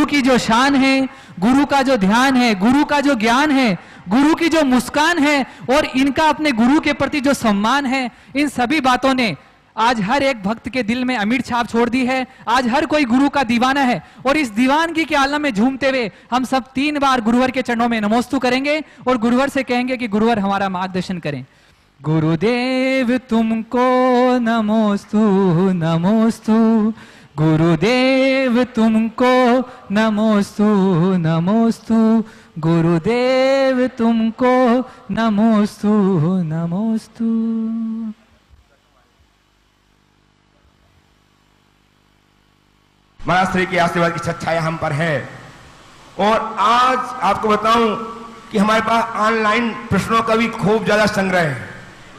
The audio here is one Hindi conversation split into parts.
की जो शान है, गुरु का जो ध्यान है, गुरु का जो ज्ञान है, गुरु की जो मुस्कान है और इनका अपने गुरु के प्रति जो सम्मान है, इन सभी बातों ने आज हर एक भक्त के दिल में अमिट छाप छोड़ दी है। आज हर कोई गुरु का दीवाना है और इस दीवानगी के आलम में झूमते हुए हम सब 3 बार गुरुवर के चरणों में नमोस्तु करेंगे और गुरुवर से कहेंगे कि गुरुवर हमारा मार्गदर्शन करें। गुरुदेव तुमको नमोस्तु नमोस्तु, गुरुदेव तुमको नमोस्तु नमोस्तु, गुरुदेव तुमको नमोस्तु नमोस्तु। महाराज श्री के आशीर्वाद की छाया हम पर है। और आज आपको बताऊं कि हमारे पास ऑनलाइन प्रश्नों का भी खूब ज्यादा संग्रह है।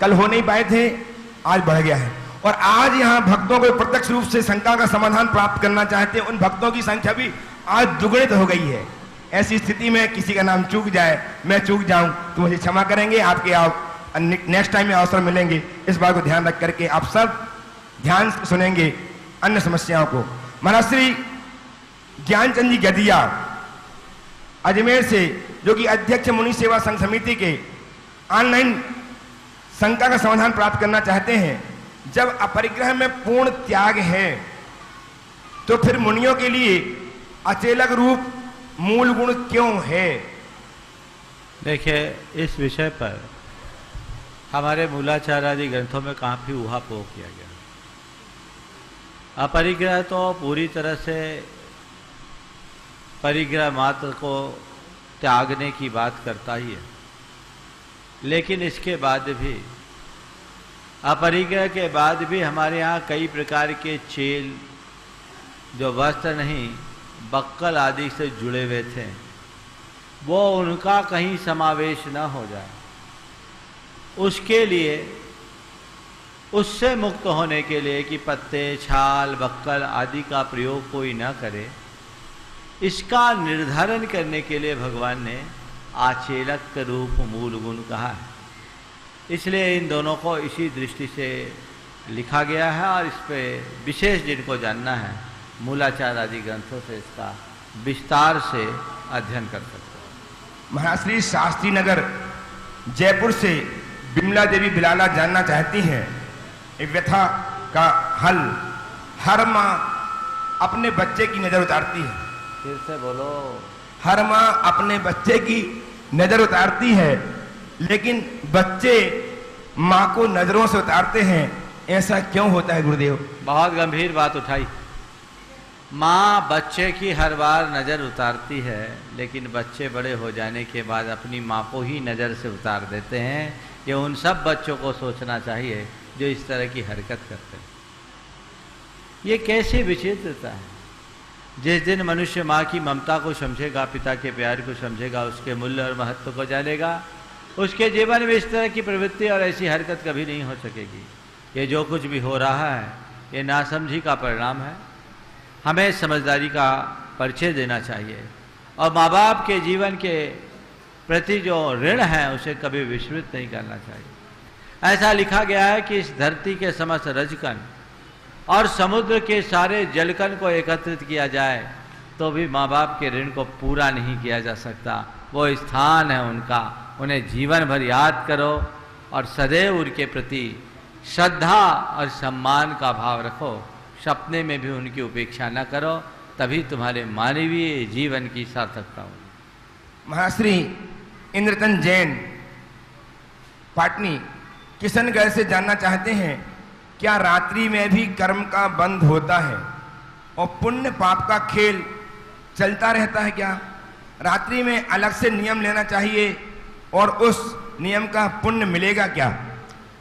कल हो नहीं पाए थे, आज बढ़ गया है। और आज यहाँ भक्तों को प्रत्यक्ष रूप से शंका का समाधान प्राप्त करना चाहते हैं, उन भक्तों की संख्या भी आज दुगुणित हो गई है। ऐसी स्थिति में किसी का नाम चूक जाए, मैं चूक जाऊं तो मुझे क्षमा करेंगे। आपके नेक्स्ट टाइम में अवसर मिलेंगे, इस बात को ध्यान रख करके आप सब ध्यान से सुनेंगे अन्य समस्याओं को। महाराज श्री ज्ञानचंद जी गदिया अजमेर से, जो कि अध्यक्ष मुनि सेवा संघ समिति के, ऑनलाइन शंका का समाधान प्राप्त करना चाहते हैं। जब अपरिग्रह में पूर्ण त्याग है तो फिर मुनियों के लिए अचेलक रूप मूल गुण क्यों है? देखिए, इस विषय पर हमारे मूलाचार्यादि ग्रंथों में काफी ऊहापोह किया गया। अपरिग्रह तो पूरी तरह से परिग्रह मात्र को त्यागने की बात करता ही है, लेकिन इसके बाद भी, अपरिग्रह के बाद भी हमारे यहाँ कई प्रकार के चेल जो वस्त्र नहीं बक्कल आदि से जुड़े हुए थे, वो उनका कहीं समावेश न हो जाए, उसके लिए, उससे मुक्त होने के लिए कि पत्ते, छाल, बक्कल आदि का प्रयोग कोई न करे, इसका निर्धारण करने के लिए भगवान ने आचेलक रूप मूल गुण कहा है। इसलिए इन दोनों को इसी दृष्टि से लिखा गया है और इस पे विशेष जिनको जानना है मूलाचार आदि ग्रंथों से इसका विस्तार से अध्ययन कर सकते हैं। महाराज श्री शास्त्री नगर जयपुर से बिमला देवी बिलाला जानना चाहती हैं, एक व्यथा का हल। हर माँ अपने बच्चे की नजर उतारती है। फिर से बोलो। हर माँ अपने बच्चे की नजर उतारती है, लेकिन बच्चे माँ को नजरों से उतारते हैं। ऐसा क्यों होता है गुरुदेव? बहुत गंभीर बात उठाई। माँ बच्चे की हर बार नज़र उतारती है, लेकिन बच्चे बड़े हो जाने के बाद अपनी माँ को ही नज़र से उतार देते हैं। ये उन सब बच्चों को सोचना चाहिए जो इस तरह की हरकत करते हैं। ये कैसी विचित्रता है। जिस दिन मनुष्य माँ की ममता को समझेगा, पिता के प्यार को समझेगा, उसके मूल्य और महत्व को जानेगा, उसके जीवन में इस तरह की प्रवृत्ति और ऐसी हरकत कभी नहीं हो सकेगी। ये जो कुछ भी हो रहा है ये नासमझी का परिणाम है। हमें समझदारी का परिचय देना चाहिए और माँ बाप के जीवन के प्रति जो ऋण है उसे कभी विस्मृत नहीं करना चाहिए। ऐसा लिखा गया है कि इस धरती के समस्त रजकण और समुद्र के सारे जलकण को एकत्रित किया जाए तो भी माँ बाप के ऋण को पूरा नहीं किया जा सकता। वो स्थान है उनका, उन्हें जीवन भर याद करो और सदैव उनके प्रति श्रद्धा और सम्मान का भाव रखो। सपने में भी उनकी उपेक्षा न करो, तभी तुम्हारे मानवीय जीवन की सार्थकता होगी। महाश्री इंद्रतन जैन पाटनी किशनगढ़ से जानना चाहते हैं, क्या रात्रि में भी कर्म का बंध होता है और पुण्य पाप का खेल चलता रहता है? क्या रात्रि में अलग से नियम लेना चाहिए और उस नियम का पुण्य मिलेगा क्या?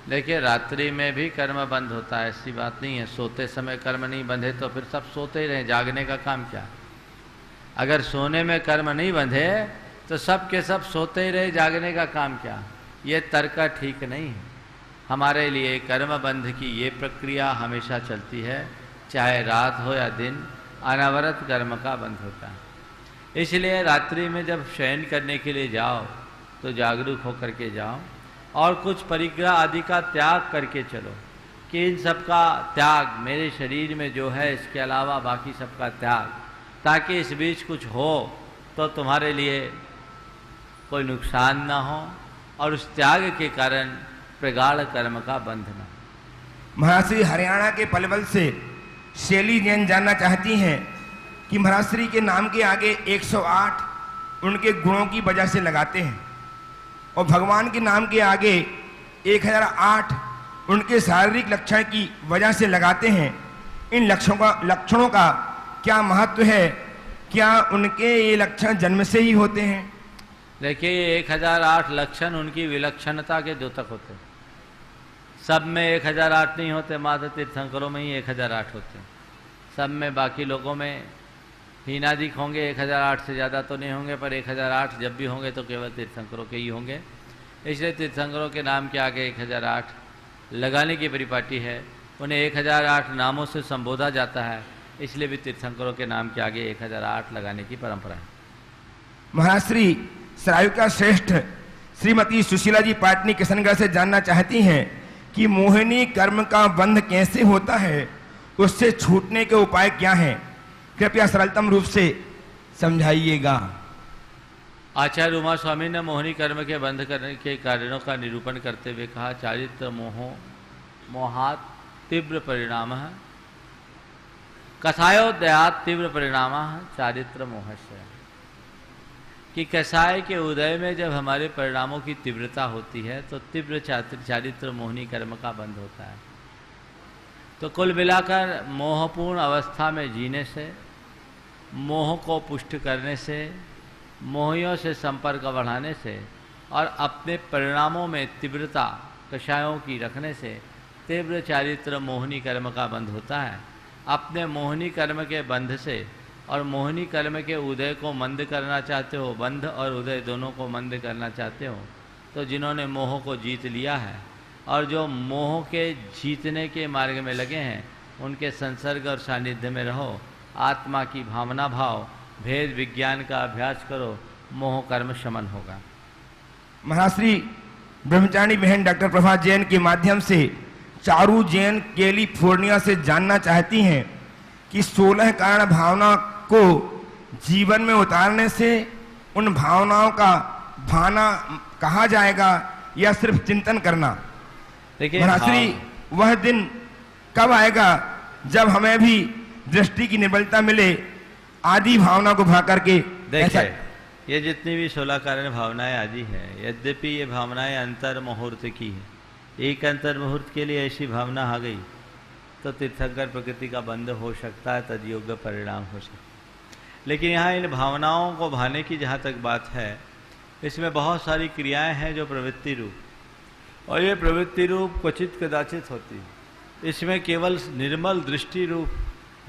देखिए, रात्रि में भी कर्म बंद होता है, ऐसी बात नहीं है। सोते समय कर्म नहीं बंधे तो फिर सब सोते ही रहे, जागने का काम क्या? अगर सोने में कर्म नहीं बंधे तो सब के सब सोते ही रहे, जागने का काम क्या? ये तर्क ठीक नहीं है। हमारे लिए कर्म बंध की ये प्रक्रिया हमेशा चलती है, चाहे रात हो या दिन, अनवरत कर्म का बंध होता है। इसलिए रात्रि में जब शयन करने के लिए जाओ तो जागरूक होकर के जाओ और कुछ परिग्रह आदि का त्याग करके चलो कि इन सब का त्याग, मेरे शरीर में जो है इसके अलावा बाकी सबका त्याग, ताकि इस बीच कुछ हो तो तुम्हारे लिए कोई नुकसान ना हो और उस त्याग के कारण प्रगाढ़ कर्म का बंध न हो। महाश्री हरियाणा के पलवल से शैली जैन जानना चाहती हैं कि महाश्री के नाम के आगे 108 उनके गुणों की वजह से लगाते हैं और भगवान के नाम के आगे 1008 उनके शारीरिक लक्षण की वजह से लगाते हैं। इन लक्षणों का क्या महत्व है? क्या उनके ये लक्षण जन्म से ही होते हैं? देखिए 1008 लक्षण उनकी विलक्षणता के द्योतक होते हैं। सब में 1008 नहीं होते, मात्र तीर्थंकरों में ही 1008 होते हैं। सब में, बाकी लोगों में हीनादिक होंगे, 1008 से ज़्यादा तो नहीं होंगे, पर 1008 जब भी होंगे तो केवल तीर्थंकरों के ही होंगे। इसलिए तीर्थंकरों के नाम के आगे 1008 लगाने की परिपाटी है। उन्हें 1008 नामों से संबोधा जाता है, इसलिए भी तीर्थंकरों के नाम के आगे 1008 लगाने की परंपरा है। महाश्री सरायुका श्रेष्ठ श्रीमती सुशीला जी पाटनी किशनगढ़ से जानना चाहती हैं कि मोहिनी कर्म का बंध कैसे होता है, उससे छूटने के उपाय क्या हैं? कृपया सरलतम रूप से समझाइएगा। आचार्य उमा स्वामी ने मोहिनी कर्म के बंध करने के कारणों का निरूपण करते हुए कहा, चारित्र मोहात तीव्र परिणाम है, कथायोदयात तीव्र परिणाम चारित्र मोहस्य। कि कसाय के उदय में जब हमारे परिणामों की तीव्रता होती है तो तीव्र चारित्र मोहिनी कर्म का बंध होता है। तो कुल मिलाकर मोहपूर्ण अवस्था में जीने से, मोह को पुष्ट करने से, मोहियों से संपर्क बढ़ाने से और अपने परिणामों में तीव्रता कषायों की रखने से तीव्र चारित्र मोहिनी कर्म का बंध होता है। अपने मोहिनी कर्म के बंध से और मोहिनी कर्म के उदय को मंद करना चाहते हो, बंध और उदय दोनों को मंद करना चाहते हो, तो जिन्होंने मोह को जीत लिया है और जो मोह के जीतने के मार्ग में लगे हैं, उनके संसर्ग और सानिध्य में रहो। आत्मा की भावना भाव, भेद विज्ञान का अभ्यास करो, मोह कर्म शमन होगा। महाश्री ब्रह्मचारी बहन डॉक्टर प्रभा जैन के माध्यम से चारू जैन कैलिफोर्निया से जानना चाहती हैं कि 16 कारण भावना को जीवन में उतारने से उन भावनाओं का भाना कहा जाएगा या सिर्फ चिंतन करना? देखिए महाश्री, वह दिन कब आएगा जब हमें भी दृष्टि की निर्बलता मिले, आदि भावना को भा करके? देखिए ये जितनी भी 16 कारण भावनाएं आदि है, यद्यपि ये भावनाएं अंतर मुहूर्त की है, एक अंतर मुहूर्त के लिए ऐसी भावना आ गई तो तीर्थंकर प्रकृति का बंध हो सकता है, तदयोग्य परिणाम हो सकता है। लेकिन यहाँ इन भावनाओं को भाने की जहाँ तक बात है, इसमें बहुत सारी क्रियाएं हैं जो प्रवृत्ति रूप, और ये प्रवृत्ति रूप क्वचित कदाचित होती है। इसमें केवल निर्मल दृष्टि रूप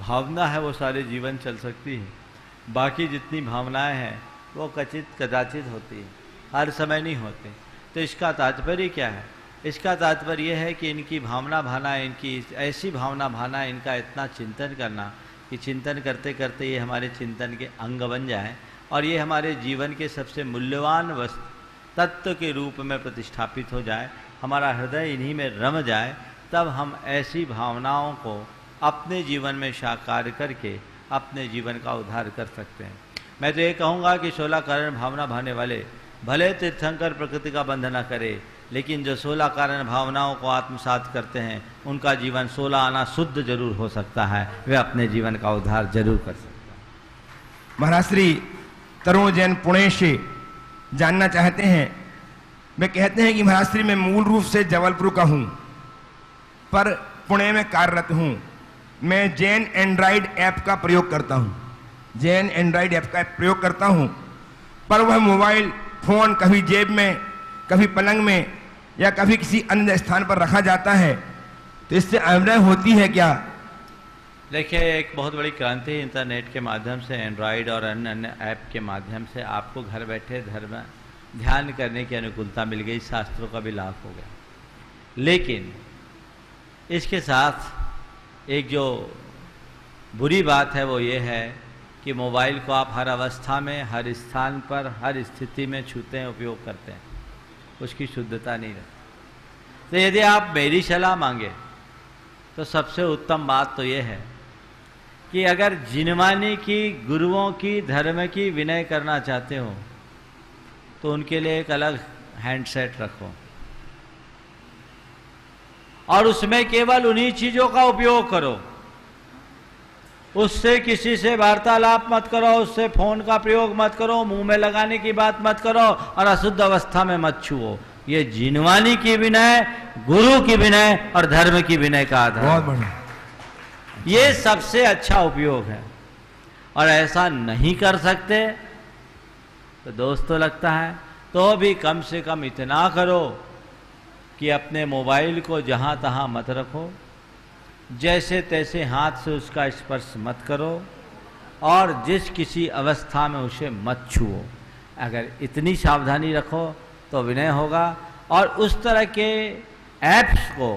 भावना है, वो सारे जीवन चल सकती है। बाकी जितनी भावनाएं हैं वो क्वचित कदाचित होती है, हर समय नहीं होती। तो इसका तात्पर्य क्या है? इसका तात्पर्य यह है कि इनकी भावना भाना, इनकी ऐसी भावना भाना, इनका इतना चिंतन करना कि चिंतन करते करते ये हमारे चिंतन के अंग बन जाए और ये हमारे जीवन के सबसे मूल्यवान वस्तु तत्व के रूप में प्रतिष्ठापित हो जाए, हमारा हृदय इन्हीं में रम जाए, तब हम ऐसी भावनाओं को अपने जीवन में साकार करके अपने जीवन का उद्धार कर सकते हैं। मैं तो ये कहूँगा कि 16 कारण भावना भाने वाले भले तीर्थंकर प्रकृति का बंध न करे, लेकिन जो 16 कारण भावनाओं को आत्मसात करते हैं उनका जीवन 16 आना शुद्ध जरूर हो सकता है, वे अपने जीवन का उद्धार जरूर कर सकते हैं। महाराष्ट्री तरुण जैन पुणे से जानना चाहते हैं, वे कहते हैं कि महाराष्ट्री मैं मूल रूप से जबलपुर का हूँ पर पुणे में कार्यरत हूँ। मैं जैन एंड्रॉइड ऐप का प्रयोग करता हूँ, जैन एंड्रॉइड ऐप का प्रयोग करता हूँ, पर वह मोबाइल फोन कभी जेब में, कभी पलंग में या कभी किसी अन्य स्थान पर रखा जाता है, तो इससे अवनय होती है क्या? देखिए एक बहुत बड़ी क्रांति इंटरनेट के माध्यम से, एंड्रॉयड और अन्य अन्य ऐप के माध्यम से आपको घर बैठे धर्म ध्यान करने की अनुकूलता मिल गई, शास्त्रों का भी लाभ हो गया। लेकिन इसके साथ एक जो बुरी बात है वो ये है कि मोबाइल को आप हर अवस्था में, हर स्थान पर, हर स्थिति में छूते हैं, उपयोग करते हैं, उसकी शुद्धता नहीं रहती। तो यदि आप मेरी सलाह मांगे तो सबसे उत्तम बात तो ये है कि अगर जिनवानी की, गुरुओं की, धर्म की विनय करना चाहते हो तो उनके लिए एक अलग हैंडसेट रखो और उसमें केवल उन्हीं चीजों का उपयोग करो। उससे किसी से वार्तालाप मत करो, उससे फोन का प्रयोग मत करो, मुंह में लगाने की बात मत करो और अशुद्ध अवस्था में मत छुओ। ये जिनवानी की विनय, गुरु की विनय और धर्म की विनय का आधार। बहुत बढ़िया। ये सबसे अच्छा उपयोग है। और ऐसा नहीं कर सकते तो दोस्तों लगता है तो भी कम से कम इतना करो कि अपने मोबाइल को जहां तहां मत रखो, जैसे तैसे हाथ से उसका स्पर्श मत करो और जिस किसी अवस्था में उसे मत छुओ। अगर इतनी सावधानी रखो तो विनय होगा। और उस तरह के ऐप्स को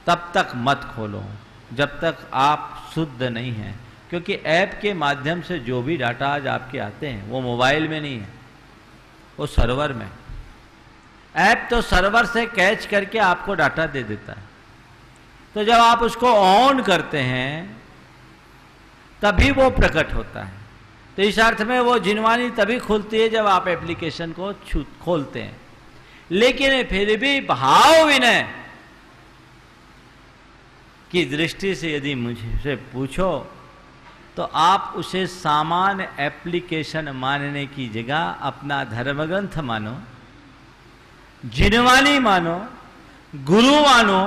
तब तक मत खोलो जब तक आप शुद्ध नहीं हैं, क्योंकि ऐप के माध्यम से जो भी डाटा आज आपके आते हैं वो मोबाइल में नहीं है, वो सर्वर में। ऐप तो सर्वर से कैच करके आपको डाटा दे देता है। तो जब आप उसको ऑन करते हैं तभी वो प्रकट होता है। तो इस अर्थ में वो जिनवानी तभी खुलती है जब आप एप्लीकेशन को खोलते हैं। लेकिन फिर भी भाव विनय की दृष्टि से यदि मुझसे पूछो तो आप उसे सामान्य एप्लीकेशन मानने की जगह अपना धर्म ग्रंथ मानो, जिनवानी मानो, गुरु मानो,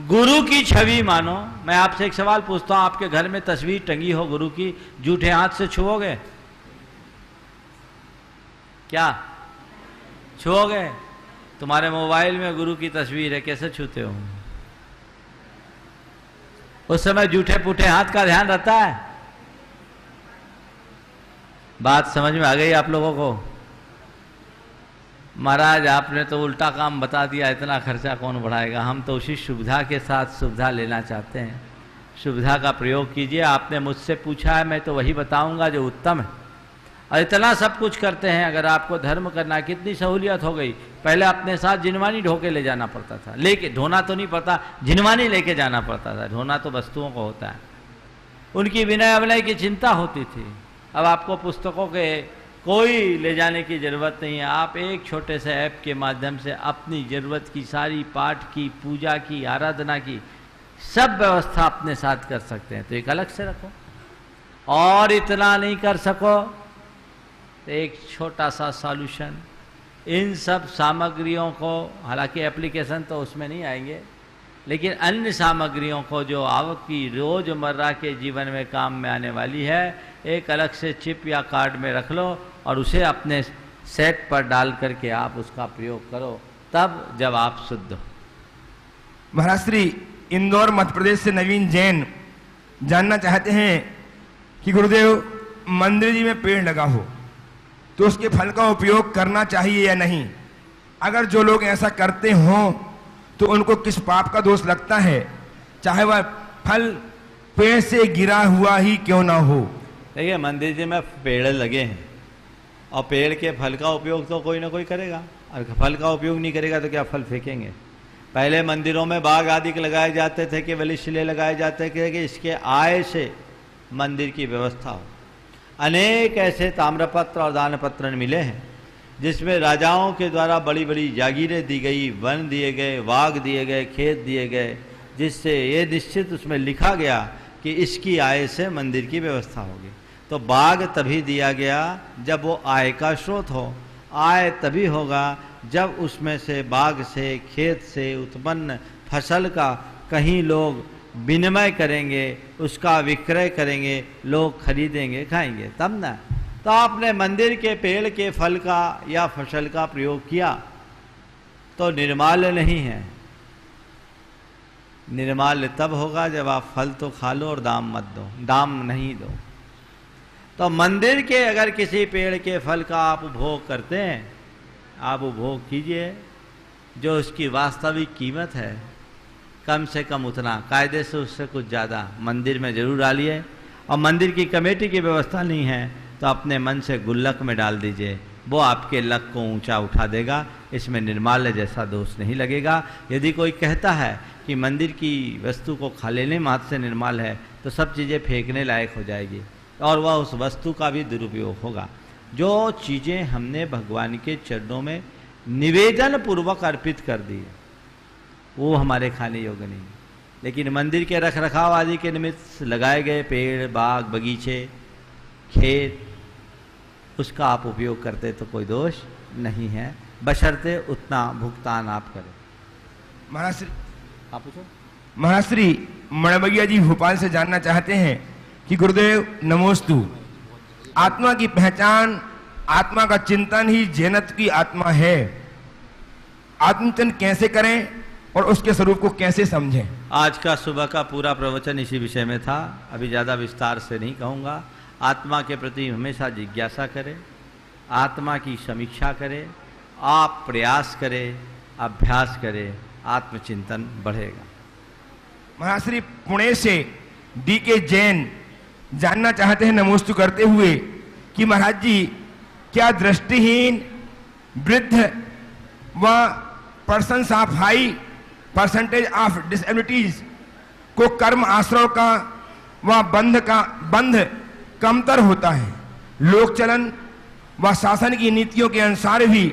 गुरु की छवि मानो। मैं आपसे एक सवाल पूछता हूं, आपके घर में तस्वीर टंगी हो गुरु की, जूठे हाथ से छुओगे? क्या छुओगे? तुम्हारे मोबाइल में गुरु की तस्वीर है, कैसे छूते हो? उस समय जूठे पुठे हाथ का ध्यान रहता है? बात समझ में आ गई आप लोगों को? महाराज आपने तो उल्टा काम बता दिया, इतना खर्चा कौन बढ़ाएगा। हम तो उसी सुविधा के साथ सुविधा लेना चाहते हैं। सुविधा का प्रयोग कीजिए। आपने मुझसे पूछा है, मैं तो वही बताऊंगा जो उत्तम है। और इतना सब कुछ करते हैं। अगर आपको धर्म करना, कितनी सहूलियत हो गई। पहले अपने साथ जिनवानी ढो के ले जाना पड़ता था, लेके ढोना तो नहीं पड़ता, जिनवानी लेके जाना पड़ता था। ढोना तो वस्तुओं को होता है। उनकी विनय अवनय की चिंता होती थी। अब आपको पुस्तकों के कोई ले जाने की जरूरत नहीं है। आप एक छोटे से ऐप के माध्यम से अपनी जरूरत की सारी पाठ की, पूजा की, आराधना की सब व्यवस्था अपने साथ कर सकते हैं। तो एक अलग से रखो। और इतना नहीं कर सको तो एक छोटा सा सॉल्यूशन, इन सब सामग्रियों को, हालांकि एप्लीकेशन तो उसमें नहीं आएंगे, लेकिन अन्य सामग्रियों को जो आपकी रोजमर्रा के जीवन में काम में आने वाली है, एक अलग से चिप या कार्ड में रख लो और उसे अपने सेट पर डाल करके आप उसका प्रयोग करो, तब जब आप शुद्ध हो। महाराज श्री इंदौर मध्य प्रदेश से नवीन जैन जानना चाहते हैं कि गुरुदेव, मंदिर जी में पेड़ लगा हो तो उसके फल का उपयोग करना चाहिए या नहीं? अगर जो लोग ऐसा करते हों तो उनको किस पाप का दोष लगता है, चाहे वह फल पेड़ से गिरा हुआ ही क्यों ना हो? देखिए, मंदिर जी में पेड़ लगे हैं और पेड़ के फल का उपयोग तो कोई ना कोई करेगा। और फल का उपयोग नहीं करेगा तो क्या फल फेंकेंगे? पहले मंदिरों में बाग आदि लगाए जाते थे, केवल इसलिए लगाए जाते थे कि इसके आय से मंदिर की व्यवस्था हो। अनेक ऐसे ताम्रपत्र और दानपत्र मिले हैं जिसमें राजाओं के द्वारा बड़ी बड़ी जागीरें दी गई, वन दिए गए, बाग दिए गए, खेत दिए गए, जिससे ये निश्चित उसमें लिखा गया कि इसकी आय से मंदिर की व्यवस्था होगी। तो बाग तभी दिया गया जब वो आय का स्रोत हो। आय तभी होगा जब उसमें से, बाग से, खेत से उत्पन्न फसल का कहीं लोग विनिमय करेंगे, उसका विक्रय करेंगे, लोग खरीदेंगे, खाएंगे, तब ना। तो आपने मंदिर के पेड़ के फल का या फसल का प्रयोग किया तो निर्माल नहीं है। निर्माल तब होगा जब आप फल तो खा लो और दाम मत दो, दाम नहीं दो। तो मंदिर के अगर किसी पेड़ के फल का आप उपभोग करते हैं, आप उपभोग कीजिए जो उसकी वास्तविक कीमत है, कम से कम उतना, कायदे से उससे कुछ ज़्यादा मंदिर में जरूर डालिए। और मंदिर की कमेटी की व्यवस्था नहीं है तो अपने मन से गुल्लक में डाल दीजिए, वो आपके लक को ऊंचा उठा देगा। इसमें निर्माल्य जैसा दोष नहीं लगेगा। यदि कोई कहता है कि मंदिर की वस्तु को खा लेने मात्र से निर्माल है, तो सब चीज़ें फेंकने लायक हो जाएगी और वह उस वस्तु का भी दुरुपयोग होगा। जो चीज़ें हमने भगवान के चरणों में निवेदन पूर्वक अर्पित कर दी वो हमारे खाने योग्य नहीं, लेकिन मंदिर के रख रखाव आदि के निमित्त लगाए गए पेड़, बाग, बगीचे, खेत, उसका आप उपयोग करते तो कोई दोष नहीं है, बशर्ते उतना भुगतान आप करें। महाराज श्री आप पूछो। महाराज श्री मणबगिया जी भोपाल से जानना चाहते हैं कि गुरुदेव नमोस्तु, आत्मा की पहचान, आत्मा का चिंतन ही जैनत की आत्मा है। आत्मचिंतन कैसे करें और उसके स्वरूप को कैसे समझें? आज का सुबह का पूरा प्रवचन इसी विषय में था, अभी ज़्यादा विस्तार से नहीं कहूँगा। आत्मा के प्रति हमेशा जिज्ञासा करें, आत्मा की समीक्षा करें, आप प्रयास करें, अभ्यास करें, आत्मचिंतन बढ़ेगा। महाराज श्री पुणे से DK जैन जानना चाहते हैं नमोस्तु करते हुए कि महाराज जी क्या दृष्टिहीन, वृद्ध व persons of high percentage of disabilities को कर्म आश्रय का व बंध कमतर होता है? लोक चलन व शासन की नीतियों के अनुसार भी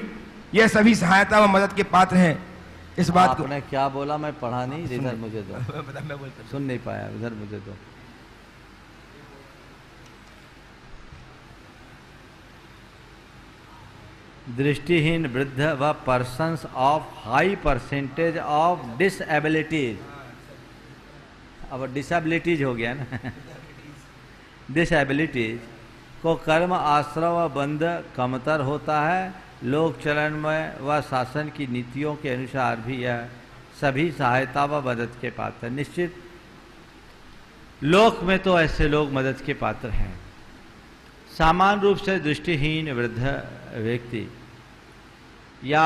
यह सभी सहायता व मदद के पात्र हैं। इस बात को आपने क्या बोला मैं पढ़ा नहीं, इधर मुझे दो। मैं बोलता सुन नहीं पाया, इधर मुझे दो। दृष्टिहीन, वृद्ध व persons of high percentage of डिसएबिलिटीज, अब डिसएबिलिटीज हो गया ना डिसएबिलिटीज को कर्म आश्रय व बंध कमतर होता है। लोक चलन में व शासन की नीतियों के अनुसार भी यह सभी सहायता व मदद के पात्र। निश्चित लोक में तो ऐसे लोग मदद के पात्र हैं। सामान्य रूप से दृष्टिहीन वृद्ध व्यक्ति या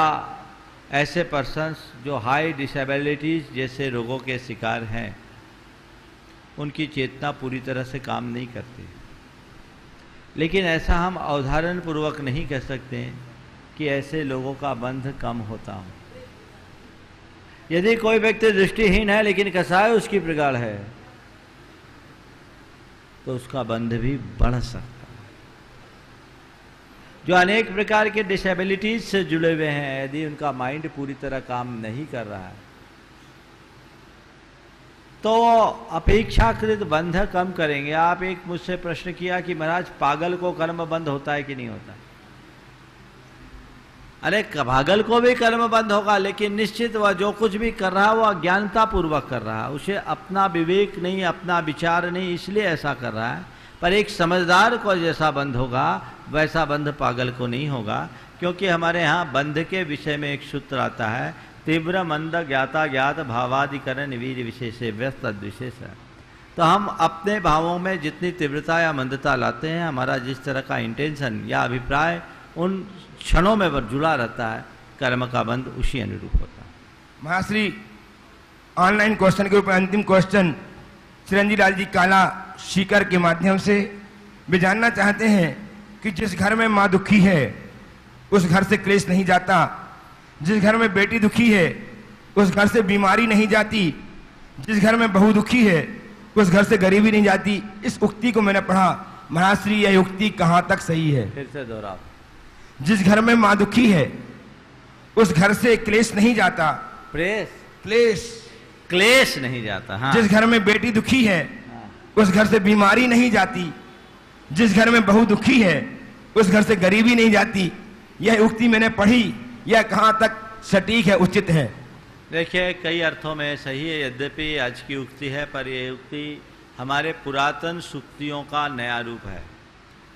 ऐसे पर्सन्स जो हाई डिसेबिलिटीज जैसे रोगों के शिकार हैं, उनकी चेतना पूरी तरह से काम नहीं करती। लेकिन ऐसा हम अवधारण पूर्वक नहीं कह सकते कि ऐसे लोगों का बंध कम होता हो। यदि कोई व्यक्ति दृष्टिहीन है लेकिन कसाय उसकी प्रगाढ़ है तो उसका बंध भी बढ़ सकता है। जो अनेक प्रकार के डिसेबिलिटीज से जुड़े हुए हैं, यदि उनका माइंड पूरी तरह काम नहीं कर रहा है तो अपेक्षाकृत बंध कम करेंगे। आप एक मुझसे प्रश्न किया कि महाराज पागल को कर्म बंद होता है कि नहीं होता? अरे पागल को भी कर्म बंद होगा, लेकिन निश्चित वह जो कुछ भी कर रहा है वह अज्ञानता पूर्वक कर रहा है, उसे अपना विवेक नहीं, अपना विचार नहीं, इसलिए ऐसा कर रहा है। पर एक समझदार को जैसा बंध होगा वैसा बंध पागल को नहीं होगा, क्योंकि हमारे यहाँ बंध के विषय में एक सूत्र आता है, तीव्र मंद ज्ञाता ज्ञात भावाधिकरण वीर विशेषे व्यस्त विशेष। तो हम अपने भावों में जितनी तीव्रता या मंदता लाते हैं, हमारा जिस तरह का इंटेंशन या अभिप्राय उन क्षणों में जुड़ा रहता है, कर्म का बंध उसी अनुरूप होता है। महाश्री ऑनलाइन क्वेश्चन के ऊपर अंतिम क्वेश्चन चिरंजी लाल जी काला सीकर के माध्यम से वे जानना चाहते हैं कि जिस घर में माँ दुखी है उस घर से क्लेश नहीं जाता, जिस घर में बेटी दुखी है उस घर से बीमारी नहीं जाती, जिस घर में बहू दुखी है उस घर से गरीबी नहीं जाती। इस उक्ति को मैंने पढ़ा, महाराज श्री यह उक्ति कहाँ तक सही है? फिर से दोहराओ। जिस घर में माँ दुखी है उस घर से क्लेश नहीं जाता, क्लेश नहीं जाता। हाँ। जिस घर में बेटी दुखी है उस घर से बीमारी नहीं जाती, जिस घर में बहू दुखी है उस घर से गरीबी नहीं जाती। यह उक्ति मैंने पढ़ी, यह कहाँ तक सटीक है, उचित है? देखिए, कई अर्थों में सही है, यद्यपि आज की उक्ति है, पर यह उक्ति हमारे पुरातन सूक्तियों का नया रूप है।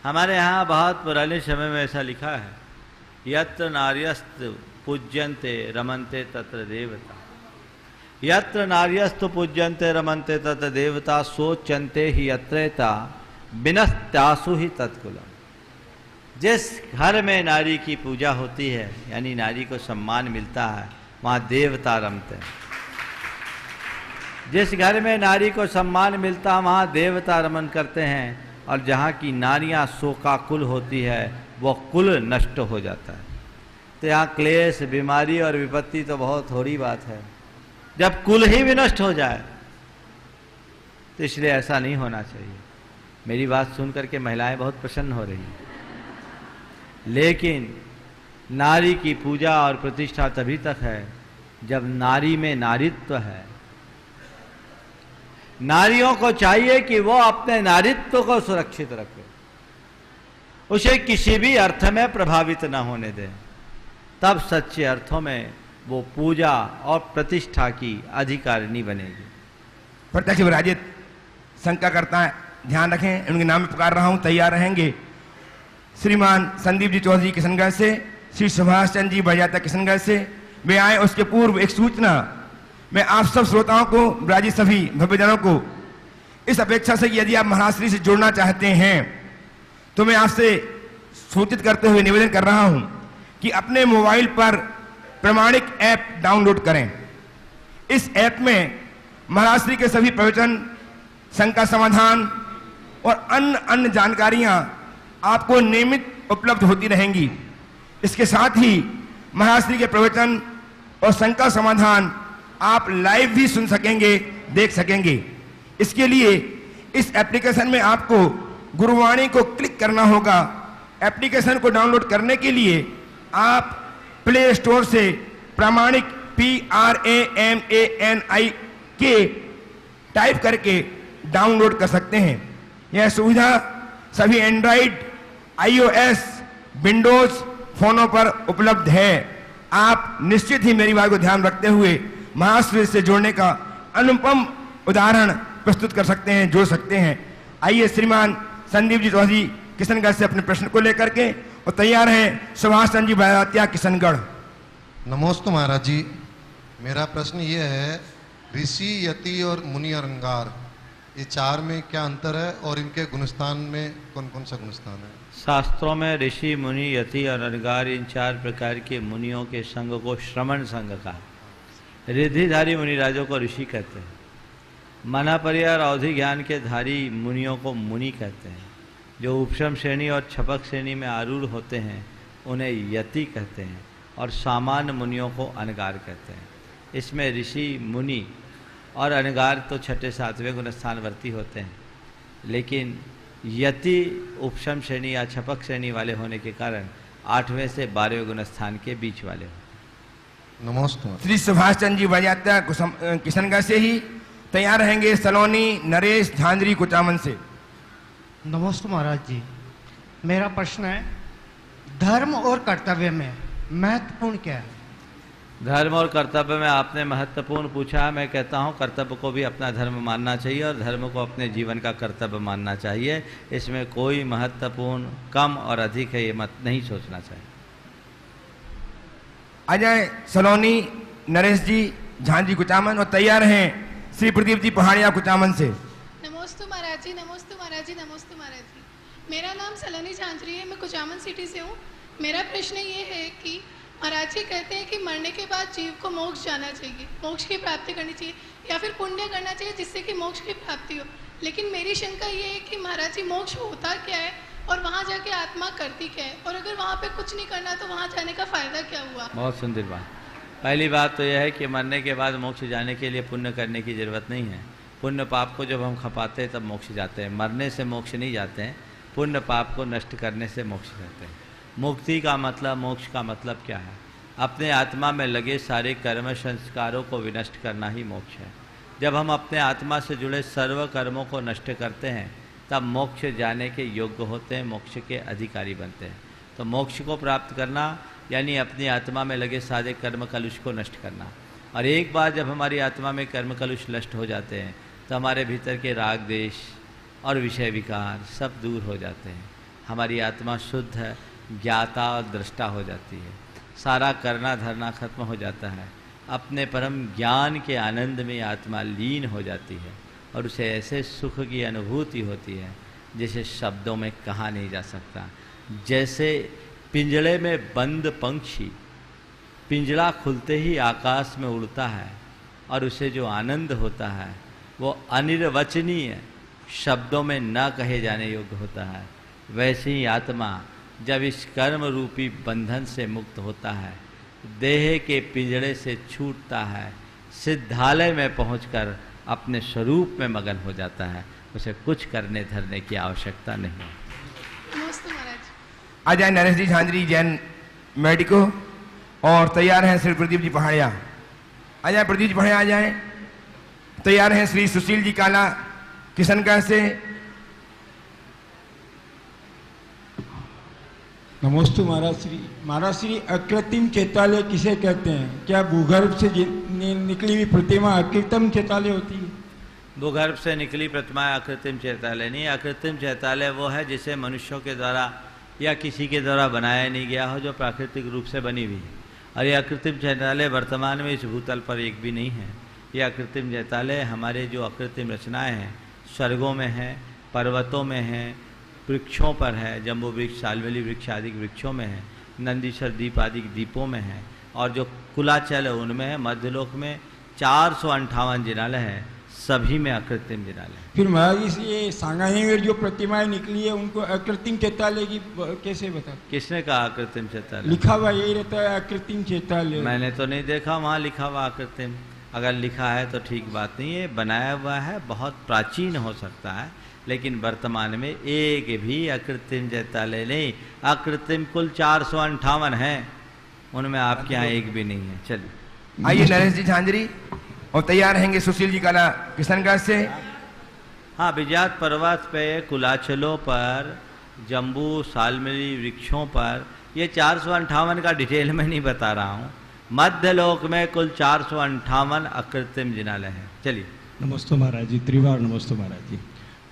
हमारे यहाँ बहुत पुराने समय में ऐसा लिखा है, यत्र नार्यस्त पूज्यन्ते रमन्ते तत्र देवता, यत्र नार्यस्त पूज्यन्ते रमन्ते तत्र देवता, सोचन्ते ही यत्रेता विनस्त्यासु ही तत्कुलम। जिस घर में नारी की पूजा होती है, यानी नारी को सम्मान मिलता है, वहाँ देवता रमते हैं। जिस घर में नारी को सम्मान मिलता है वहाँ देवता रमन करते हैं, और जहाँ की नारियाँ शोकाकुल होती है वो कुल नष्ट हो जाता है। तो यहाँ क्लेश, बीमारी और विपत्ति तो बहुत थोड़ी बात है। जब कुल ही विनष्ट हो जाए तो इसलिए ऐसा नहीं होना चाहिए। मेरी बात सुन करके महिलाएं बहुत प्रसन्न हो रही हैं, लेकिन नारी की पूजा और प्रतिष्ठा तभी तक है जब नारी में नारीत्व है। नारियों को चाहिए कि वो अपने नारीत्व को सुरक्षित रखे, उसे किसी भी अर्थ में प्रभावित न होने दें, तब सच्चे अर्थों में वो पूजा और प्रतिष्ठा की अधिकारिणी बनेगी। प्रत्यक्ष विराजित शंका करता है, ध्यान रखें, उनके नाम में पुकार रहा हूं, तैयार रहेंगे। श्रीमान संदीप जी चौधरी किशनगढ़ से, श्री सुभाष चंद्र जी बजाता किशनगढ़ से। वे आए उसके पूर्व एक सूचना मैं आप सब श्रोताओं को, विराजित सभी भव्यजनों को, इस अपेक्षा से यदि आप महाराज श्री से जुड़ना चाहते हैं तो मैं आपसे सूचित करते हुए निवेदन कर रहा हूं कि अपने मोबाइल पर प्रमाणिक ऐप डाउनलोड करें। इस ऐप में महाराज श्री के सभी प्रवचन, शंका समाधान और अन्य जानकारियां आपको नियमित उपलब्ध होती रहेंगी। इसके साथ ही महाराज श्री के प्रवचन और शंका समाधान आप लाइव भी सुन सकेंगे, देख सकेंगे। इसके लिए इस एप्लीकेशन में आपको गुरुवाणी को क्लिक करना होगा। एप्लीकेशन को डाउनलोड करने के लिए आप प्ले स्टोर से प्रामाणिक PRAMANIK टाइप करके डाउनलोड कर सकते हैं। यह सुविधा सभी एंड्रॉइड, iOS, विंडोज फोनों पर उपलब्ध है। आप निश्चित ही मेरी बात को ध्यान रखते हुए महाराष्ट्र से जोड़ने का अनुपम उदाहरण प्रस्तुत कर सकते हैं, जोड़ सकते हैं। आइए श्रीमान संदीप जी चौधरी किशनगढ़ से अपने प्रश्न को लेकर के और तैयार हैं सुभाष चंद्र जी बयातिया किशनगढ़। नमोस्तु महाराज जी, मेरा प्रश्न ये है, ऋषि, यति और मुनि अलंकार, ये चार में क्या अंतर है और इनके गुणस्थान में कौन कौन सा गुणस्थान है? शास्त्रों में ऋषि, मुनि, यति और अलंकार, इन चार प्रकार के मुनियों के संघ को श्रमण संघ का, रिद्धिधारी मुनिराजों को ऋषि कहते हैं। मनापर्य और अवधि ज्ञान के धारी मुनियों को मुनि कहते हैं। जो उपशम श्रेणी और छपक श्रेणी में आरूढ़ होते हैं उन्हें यति कहते हैं, और सामान्य मुनियों को अनगार कहते हैं। इसमें ऋषि, मुनि और अनगार तो छठे सातवें गुणस्थानवर्ती होते हैं, लेकिन यति उपशम श्रेणी या छपक श्रेणी वाले होने के कारण 8वें से 12वें गुणस्थान के बीच वाले होते हैं। नमस्ते। श्री सुभाष चंद्र जी बजाता किशनगढ़ से ही तैयार रहेंगे। सलोनी नरेश झांझरी कुचामन से। नमस्ते महाराज जी, मेरा प्रश्न है, धर्म और कर्तव्य में महत्वपूर्ण क्या है? धर्म और कर्तव्य में आपने महत्वपूर्ण पूछा। मैं कहता हूँ कर्तव्य को भी अपना धर्म मानना चाहिए और धर्म को अपने जीवन का कर्तव्य मानना चाहिए। इसमें कोई महत्वपूर्ण कम और अधिक है ये मत नहीं सोचना चाहिए। अजय सलोनी नरेश जी झांझरी कुचामन और तैयार हैं श्री प्रदीप जी पहाड़िया कुचामन से। नमस्ते महाराज जी, नमस्ते महाराज जी, नमस्ते महाराज जी। मेरा नाम सलोनी झांझरी है, मैं कुचामन सिटी से हूँ। मेरा प्रश्न ये है कि महाराज जी कहते हैं कि मरने के बाद जीव को मोक्ष जाना चाहिए, मोक्ष की प्राप्ति करनी चाहिए या फिर पुण्य करना चाहिए जिससे कि मोक्ष की प्राप्ति हो। लेकिन मेरी शंका ये है कि महाराज जी मोक्ष होता क्या है और वहाँ जाके आत्मा करती क्या है, और अगर वहाँ पे कुछ नहीं करना तो वहाँ जाने का फायदा क्या हुआ? बहुत सुंदर बात। पहली बात तो यह है कि मरने के बाद मोक्ष जाने के लिए पुण्य करने की जरूरत नहीं है। पुण्य पाप को जब हम खपाते हैं तब मोक्ष जाते हैं। मरने से मोक्ष नहीं जाते हैं, पुण्य पाप को नष्ट करने से मोक्ष जाते हैं। मुक्ति का मतलब, मोक्ष का मतलब क्या है? अपने आत्मा में लगे सारे कर्म संस्कारों को विनष्ट करना ही मोक्ष है। जब हम अपने आत्मा से जुड़े सर्व कर्मों को नष्ट करते हैं तब मोक्ष जाने के योग्य होते हैं, मोक्ष के अधिकारी बनते हैं। तो मोक्ष को प्राप्त करना यानी अपनी आत्मा में लगे सारे कर्म कलुष को नष्ट करना। और एक बार जब हमारी आत्मा में कर्म कलुष नष्ट हो जाते हैं तो हमारे भीतर के राग, द्वेष और विषय विकार सब दूर हो जाते हैं। हमारी आत्मा शुद्ध, ज्ञाता और दृष्टा हो जाती है। सारा करना धरना खत्म हो जाता है। अपने परम ज्ञान के आनंद में आत्मा लीन हो जाती है और उसे ऐसे सुख की अनुभूति होती है जिसे शब्दों में कहा नहीं जा सकता। जैसे पिंजड़े में बंद पंछी पिंजड़ा खुलते ही आकाश में उड़ता है और उसे जो आनंद होता है वो अनिर्वचनीय, शब्दों में न कहे जाने योग्य होता है। वैसे ही आत्मा जब इस कर्म रूपी बंधन से मुक्त होता है, देह के पिंजड़े से छूटता है, सिद्धालय में पहुंचकर अपने स्वरूप में मगन हो जाता है, उसे कुछ करने धरने की आवश्यकता नहीं है। नमस्ते महाराज। आ जाए नरेश जी झांझरी जैन मेडिको, और तैयार हैं श्री प्रदीप जी पहाड़िया। आ जाए प्रदीप जी पहाड़िया, आ जाए। तैयार हैं श्री सुशील जी काला किशनगढ़ से। नमस्ते महाराज श्री अकृत्रिम चैतालय किसे कहते हैं? क्या भूगर्भ से निकली हुई प्रतिमा अकृत्रिम चैतालय होती है? भूगर्भ से निकली प्रतिमा अकृत्रिम चैतालय नहीं। अकृत्रिम चैतालय वो है जिसे मनुष्यों के द्वारा या किसी के द्वारा बनाया नहीं गया हो, जो प्राकृतिक रूप से बनी हुई है। और ये अकृत्रिम चैतालय वर्तमान में इस भूतल पर एक भी नहीं है। ये अकृत्रिम चैतालय हमारे जो अकृत्रिम रचनाएं हैं, स्वर्गों में हैं, पर्वतों में हैं, वृक्षों पर है, जम्बू वृक्ष, सालवेली वृक्ष आदि वृक्षों में है, नंदीश्वर द्वीप आदि द्वीपों में है, और जो कुलाचल है उनमें है। मध्यलोक में 458 जिनालय है, सभी में अकृत्रिम जिनालय है। फिर महाराज ये सांगानेर में जो प्रतिमाएं निकली है उनको अकृत्रिम चैतालय की कैसे बता? किसने कहा अकृत्रिम चैतालय? लिखा हुआ यही रहता है अकृत्रिम चैतालय। मैंने तो नहीं देखा वहाँ लिखा हुआ अकृत्रिम। अगर लिखा है तो ठीक बात नहीं है, बनाया हुआ है, बहुत प्राचीन हो सकता है, लेकिन वर्तमान में एक भी अकृत्रिम चैतालय नहीं। अकृत्रिम कुल 458 हैं, उनमें आपके यहाँ एक भी नहीं है। चलिए आइए नरेश जी झांझरी, और तैयार रहेंगे सुशील जी काला किशनगढ़ से। हाँ, विजात पर्वत पे, कुलाचलों पर, जम्बू सालमेली वृक्षों पर, ये 458 का डिटेल में नहीं बता रहा हूँ। मध्यलोक में कुल 458 अकृत्रिम जिनालय हैं। चलिए। नमस्ते महाराज जी, त्रिवार नमस्ते महाराज जी।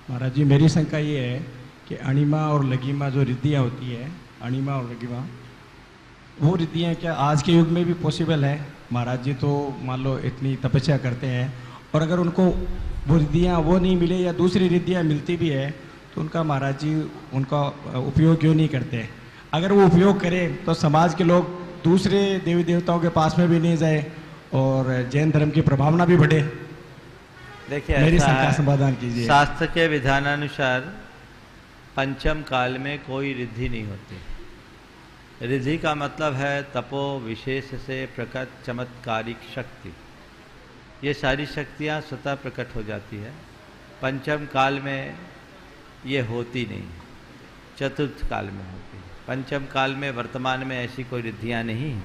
महाराज जी मेरी शंका ये है कि अणिमा और लघिमा जो रिद्धियाँ होती है, अणिमा और लघिमा, वो रिद्धियाँ क्या आज के युग में भी पॉसिबल है? महाराज जी तो मान लो इतनी तपस्या करते हैं, और अगर उनको वो रिद्धियाँ वो नहीं मिले या दूसरी रिद्धियाँ मिलती भी है तो उनका महाराज जी उनका उपयोग क्यों नहीं करते? अगर वो उपयोग करें तो समाज के लोग दूसरे देवी देवताओं के पास में भी नहीं जाए और जैन धर्म की प्रभावना भी बढ़े। देखिए, मेरी शंका समाधान कीजिए। शास्त्र के विधानानुसार पंचम काल में कोई रिद्धि नहीं होती। रिद्धि का मतलब है तपो विशेष से प्रकट चमत्कारिक शक्ति। ये सारी शक्तियाँ स्वतः प्रकट हो जाती है। पंचम काल में ये होती नहीं, चतुर्थ काल में होती है। पंचम काल में वर्तमान में ऐसी कोई रिद्धियाँ नहीं हैं।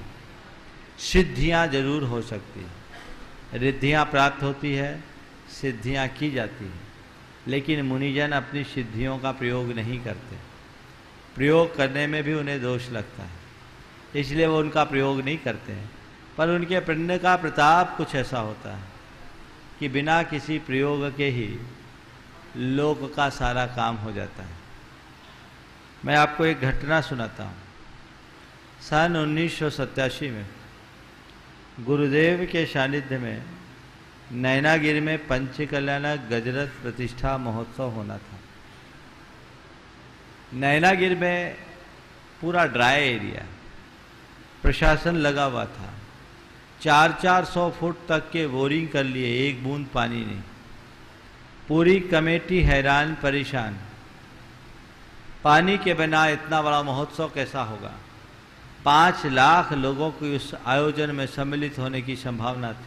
सिद्धियाँ जरूर हो सकती है, रिद्धियाँ प्राप्त होती है, सिद्धियाँ की जाती है, लेकिन मुनिजन अपनी सिद्धियों का प्रयोग नहीं करते। प्रयोग करने में भी उन्हें दोष लगता है, इसलिए वो उनका प्रयोग नहीं करते हैं। पर उनके पुण्य का प्रताप कुछ ऐसा होता है कि बिना किसी प्रयोग के ही लोक का सारा काम हो जाता है। मैं आपको एक घटना सुनाता हूँ। सन 1987 में गुरुदेव के सानिध्य में नैनागिरी में पंचकल्याणक गजरथ प्रतिष्ठा महोत्सव होना था। नैनागिरी में पूरा ड्राई एरिया, प्रशासन लगा हुआ था। 400 फुट तक के बोरिंग कर लिए, एक बूंद पानी नहीं। पूरी कमेटी हैरान परेशान, पानी के बिना इतना बड़ा महोत्सव कैसा होगा। 5 लाख लोगों की उस आयोजन में सम्मिलित होने की संभावना थी।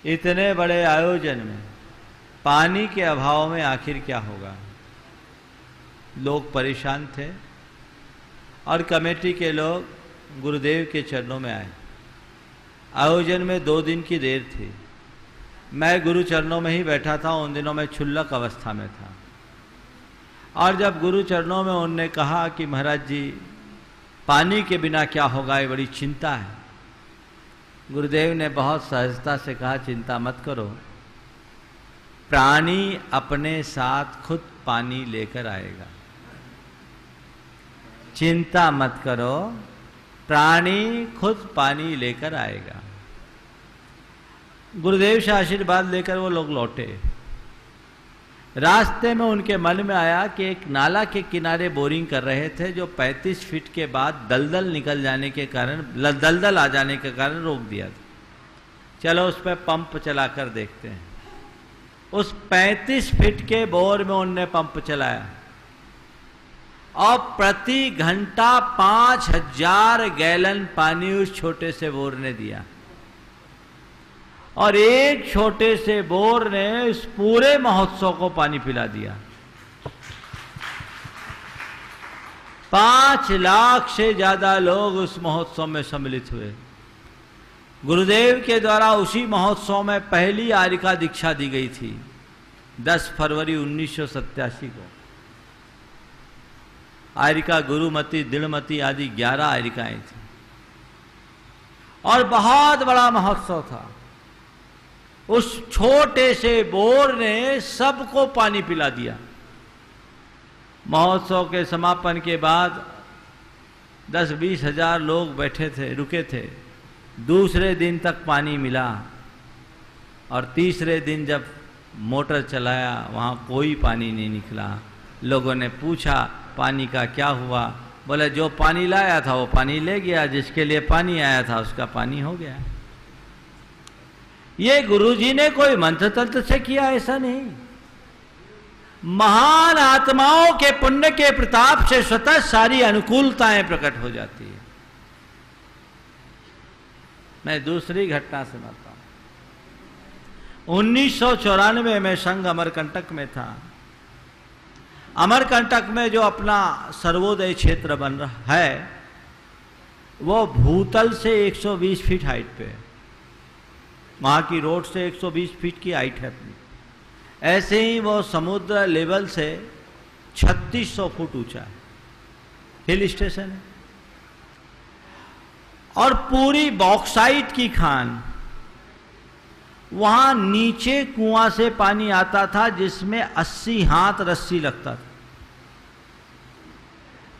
इतने बड़े आयोजन में पानी के अभाव में आखिर क्या होगा। लोग परेशान थे और कमेटी के लोग गुरुदेव के चरणों में आए। आयोजन में 2 दिन की देर थी। मैं गुरु चरणों में ही बैठा था। उन दिनों में क्षुल्लक अवस्था में था, और जब गुरु चरणों में उनने कहा कि महाराज जी पानी के बिना क्या होगा, ये बड़ी चिंता है। गुरुदेव ने बहुत सहजता से कहा, चिंता मत करो, प्राणी अपने साथ खुद पानी लेकर आएगा। चिंता मत करो, प्राणी खुद पानी लेकर आएगा। गुरुदेव से आशीर्वाद लेकर वो लोग लौटे। रास्ते में उनके मन में आया कि एक नाला के किनारे बोरिंग कर रहे थे, जो 35 फीट के बाद दलदल निकल जाने के कारण, दलदल आ जाने के कारण रोक दिया था। चलो उस पर पंप चलाकर देखते हैं। उस 35 फीट के बोर में उनने पंप चलाया और प्रति घंटा 5000 गैलन पानी उस छोटे से बोर ने दिया। और एक छोटे से बोर ने इस पूरे महोत्सव को पानी पिला दिया। 5 लाख से ज्यादा लोग उस महोत्सव में सम्मिलित हुए। गुरुदेव के द्वारा उसी महोत्सव में पहली आर्यिका दीक्षा दी गई थी 10 फरवरी 1987 को। आर्यिका गुरुमती, दृढ़मती आदि 11 आर्यिकाएं थी और बहुत बड़ा महोत्सव था। उस छोटे से बोर ने सबको पानी पिला दिया। महोत्सव के समापन के बाद 10-20 हजार लोग बैठे थे, रुके थे। दूसरे दिन तक पानी मिला और तीसरे दिन जब मोटर चलाया वहाँ कोई पानी नहीं निकला। लोगों ने पूछा पानी का क्या हुआ? बोले जो पानी लाया था वो पानी ले गया, जिसके लिए पानी आया था उसका पानी हो गया। ये गुरुजी ने कोई मंत्र तंत्र से किया ऐसा नहीं, महान आत्माओं के पुण्य के प्रताप से स्वतः सारी अनुकूलताएं प्रकट हो जाती है। मैं दूसरी घटना सुनाता हूं। 1994 में संघ अमरकंटक में था। अमरकंटक में जो अपना सर्वोदय क्षेत्र बन रहा है वो भूतल से 120 फीट हाइट पे है। वहां की रोड से 120 फीट की हाइट है अपनी। ऐसे ही वो समुद्र लेवल से 3600 फुट ऊंचा है, हिल स्टेशन है। और पूरी बॉक्साइट की खान, वहां नीचे कुआं से पानी आता था जिसमें 80 हाथ रस्सी लगता था।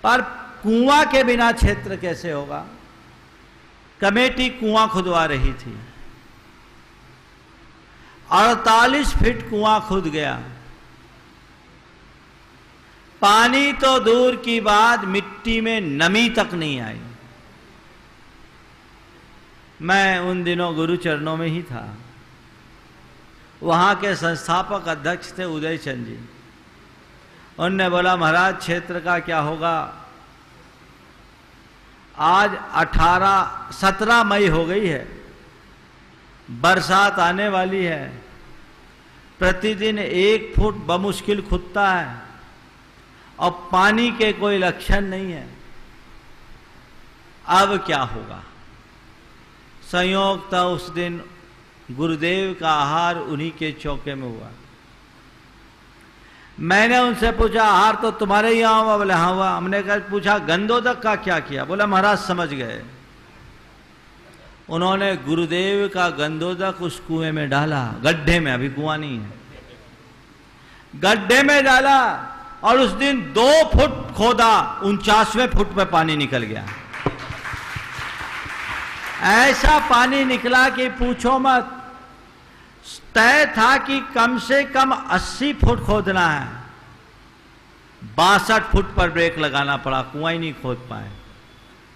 पर कुआं के बिना क्षेत्र कैसे होगा? कमेटी कुआं खुदवा रही थी। 48 फीट कुआं खुद गया। पानी तो दूर की बात, मिट्टी में नमी तक नहीं आई। मैं उन दिनों गुरु चरणों में ही था। वहां के संस्थापक अध्यक्ष थे उदय चंद जी। उनने बोला महाराज क्षेत्र का क्या होगा? आज 17 मई हो गई है, बरसात आने वाली है, प्रतिदिन 1 फुट बमुश्किल खुदता है और पानी के कोई लक्षण नहीं है। अब क्या होगा? संयोग था उस दिन गुरुदेव का आहार उन्हीं के चौके में हुआ। मैंने उनसे पूछा आहार तो तुम्हारे ही हुआ? बोले हाँ हुआ। हमने कहा पूछा गंधोदक का क्या किया? बोला महाराज समझ गए। उन्होंने गुरुदेव का गंधोदक उस कुएं में डाला, गड्ढे में, अभी कुआं नहीं है, गड्ढे में डाला और उस दिन 2 फुट खोदा, 49वें फुट में पानी निकल गया। ऐसा पानी निकला कि पूछो मत। तय था कि कम से कम 80 फुट खोदना है, 62 फुट पर ब्रेक लगाना पड़ा, कुआं ही नहीं खोद पाए।